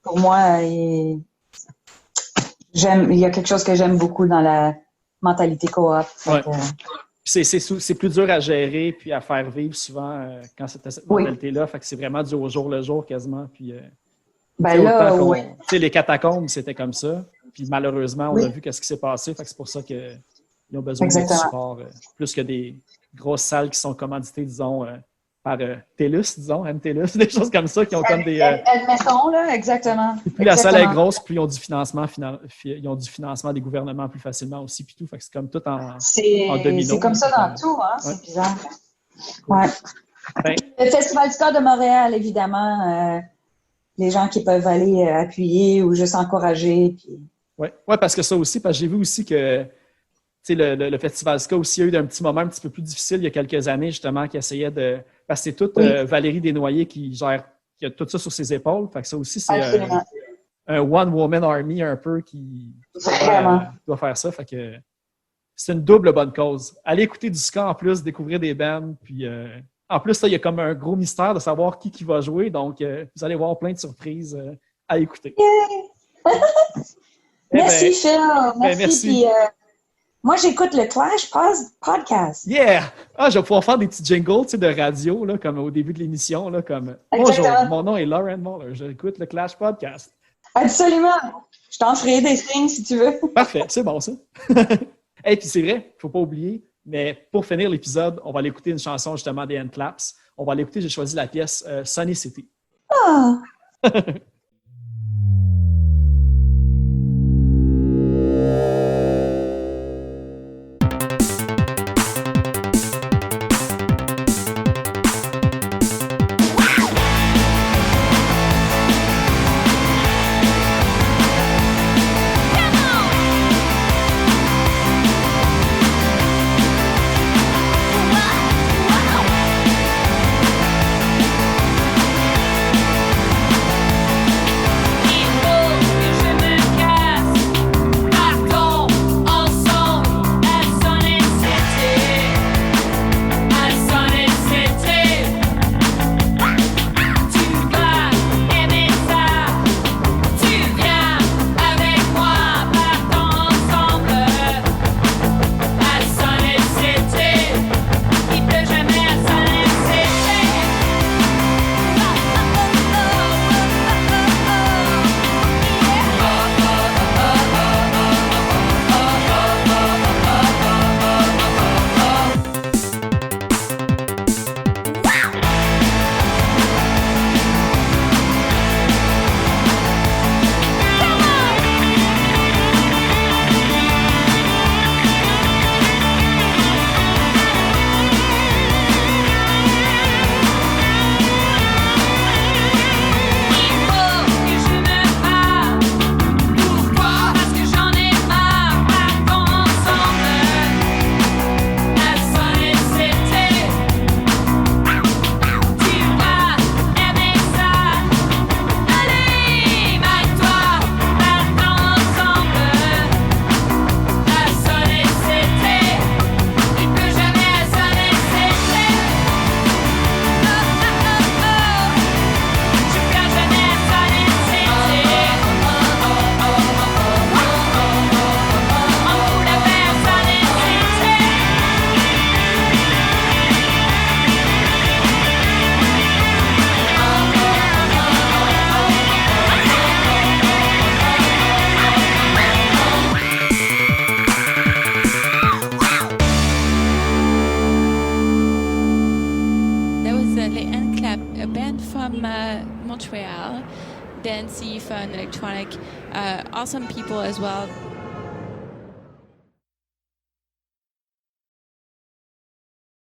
Pour moi, il y a quelque chose que j'aime beaucoup dans la mentalité coop. Ouais. C'est plus dur à gérer puis à faire vivre souvent quand c'était cette mentalité-là. Fait que c'est vraiment du au jour le jour quasiment. Puis, les catacombes, c'était comme ça. Puis malheureusement, on a vu ce qui s'est passé. Fait que c'est pour ça qu'ils ont besoin de support. Plus que des grosses salles qui sont commanditées, disons, par TELUS, disons, MTELUS, des choses comme ça qui ont comme des... Admettons, là, exactement. Plus la salle est grosse, plus ils ont du financement, des gouvernements plus facilement aussi, puis tout. Fait que c'est comme tout en domino. C'est comme ça dans tout, hein? C'est bizarre. Ouais. Le Festival du Ska de Montréal, évidemment, les gens qui peuvent aller appuyer ou juste encourager. Puis... Oui, parce que ça aussi, parce que j'ai vu aussi que le Festival Ska aussi a eu un petit moment un petit peu plus difficile il y a quelques années, justement, qui essayait de... Parce que c'est toute Valérie Desnoyers qui a tout ça sur ses épaules. Fait que ça aussi, c'est un one-woman army un peu qui doit faire ça. Fait que c'est une double bonne cause. Allez écouter du ska en plus, découvrir des bands, puis en plus, là, il y a comme un gros mystère de savoir qui va jouer, donc vous allez voir plein de surprises à écouter. Merci, Phil. Merci. Merci. Puis, moi, j'écoute le Clash Podcast. Yeah! Ah, je vais pouvoir faire des petits jingles, tu sais, de radio, là, comme au début de l'émission, là, comme « Bonjour, Exactement. mon nom est Lauren Muller, j'écoute le Clash Podcast. » Absolument. Je t'en ferai des signes si tu veux. Parfait, c'est bon ça. Et puis c'est vrai, il ne faut pas oublier, mais pour finir l'épisode, on va aller écouter une chanson justement des Handclaps. On va aller écouter, j'ai choisi la pièce Sunny City. Ah. Montreal, dancey, fun, electronic, awesome people as well.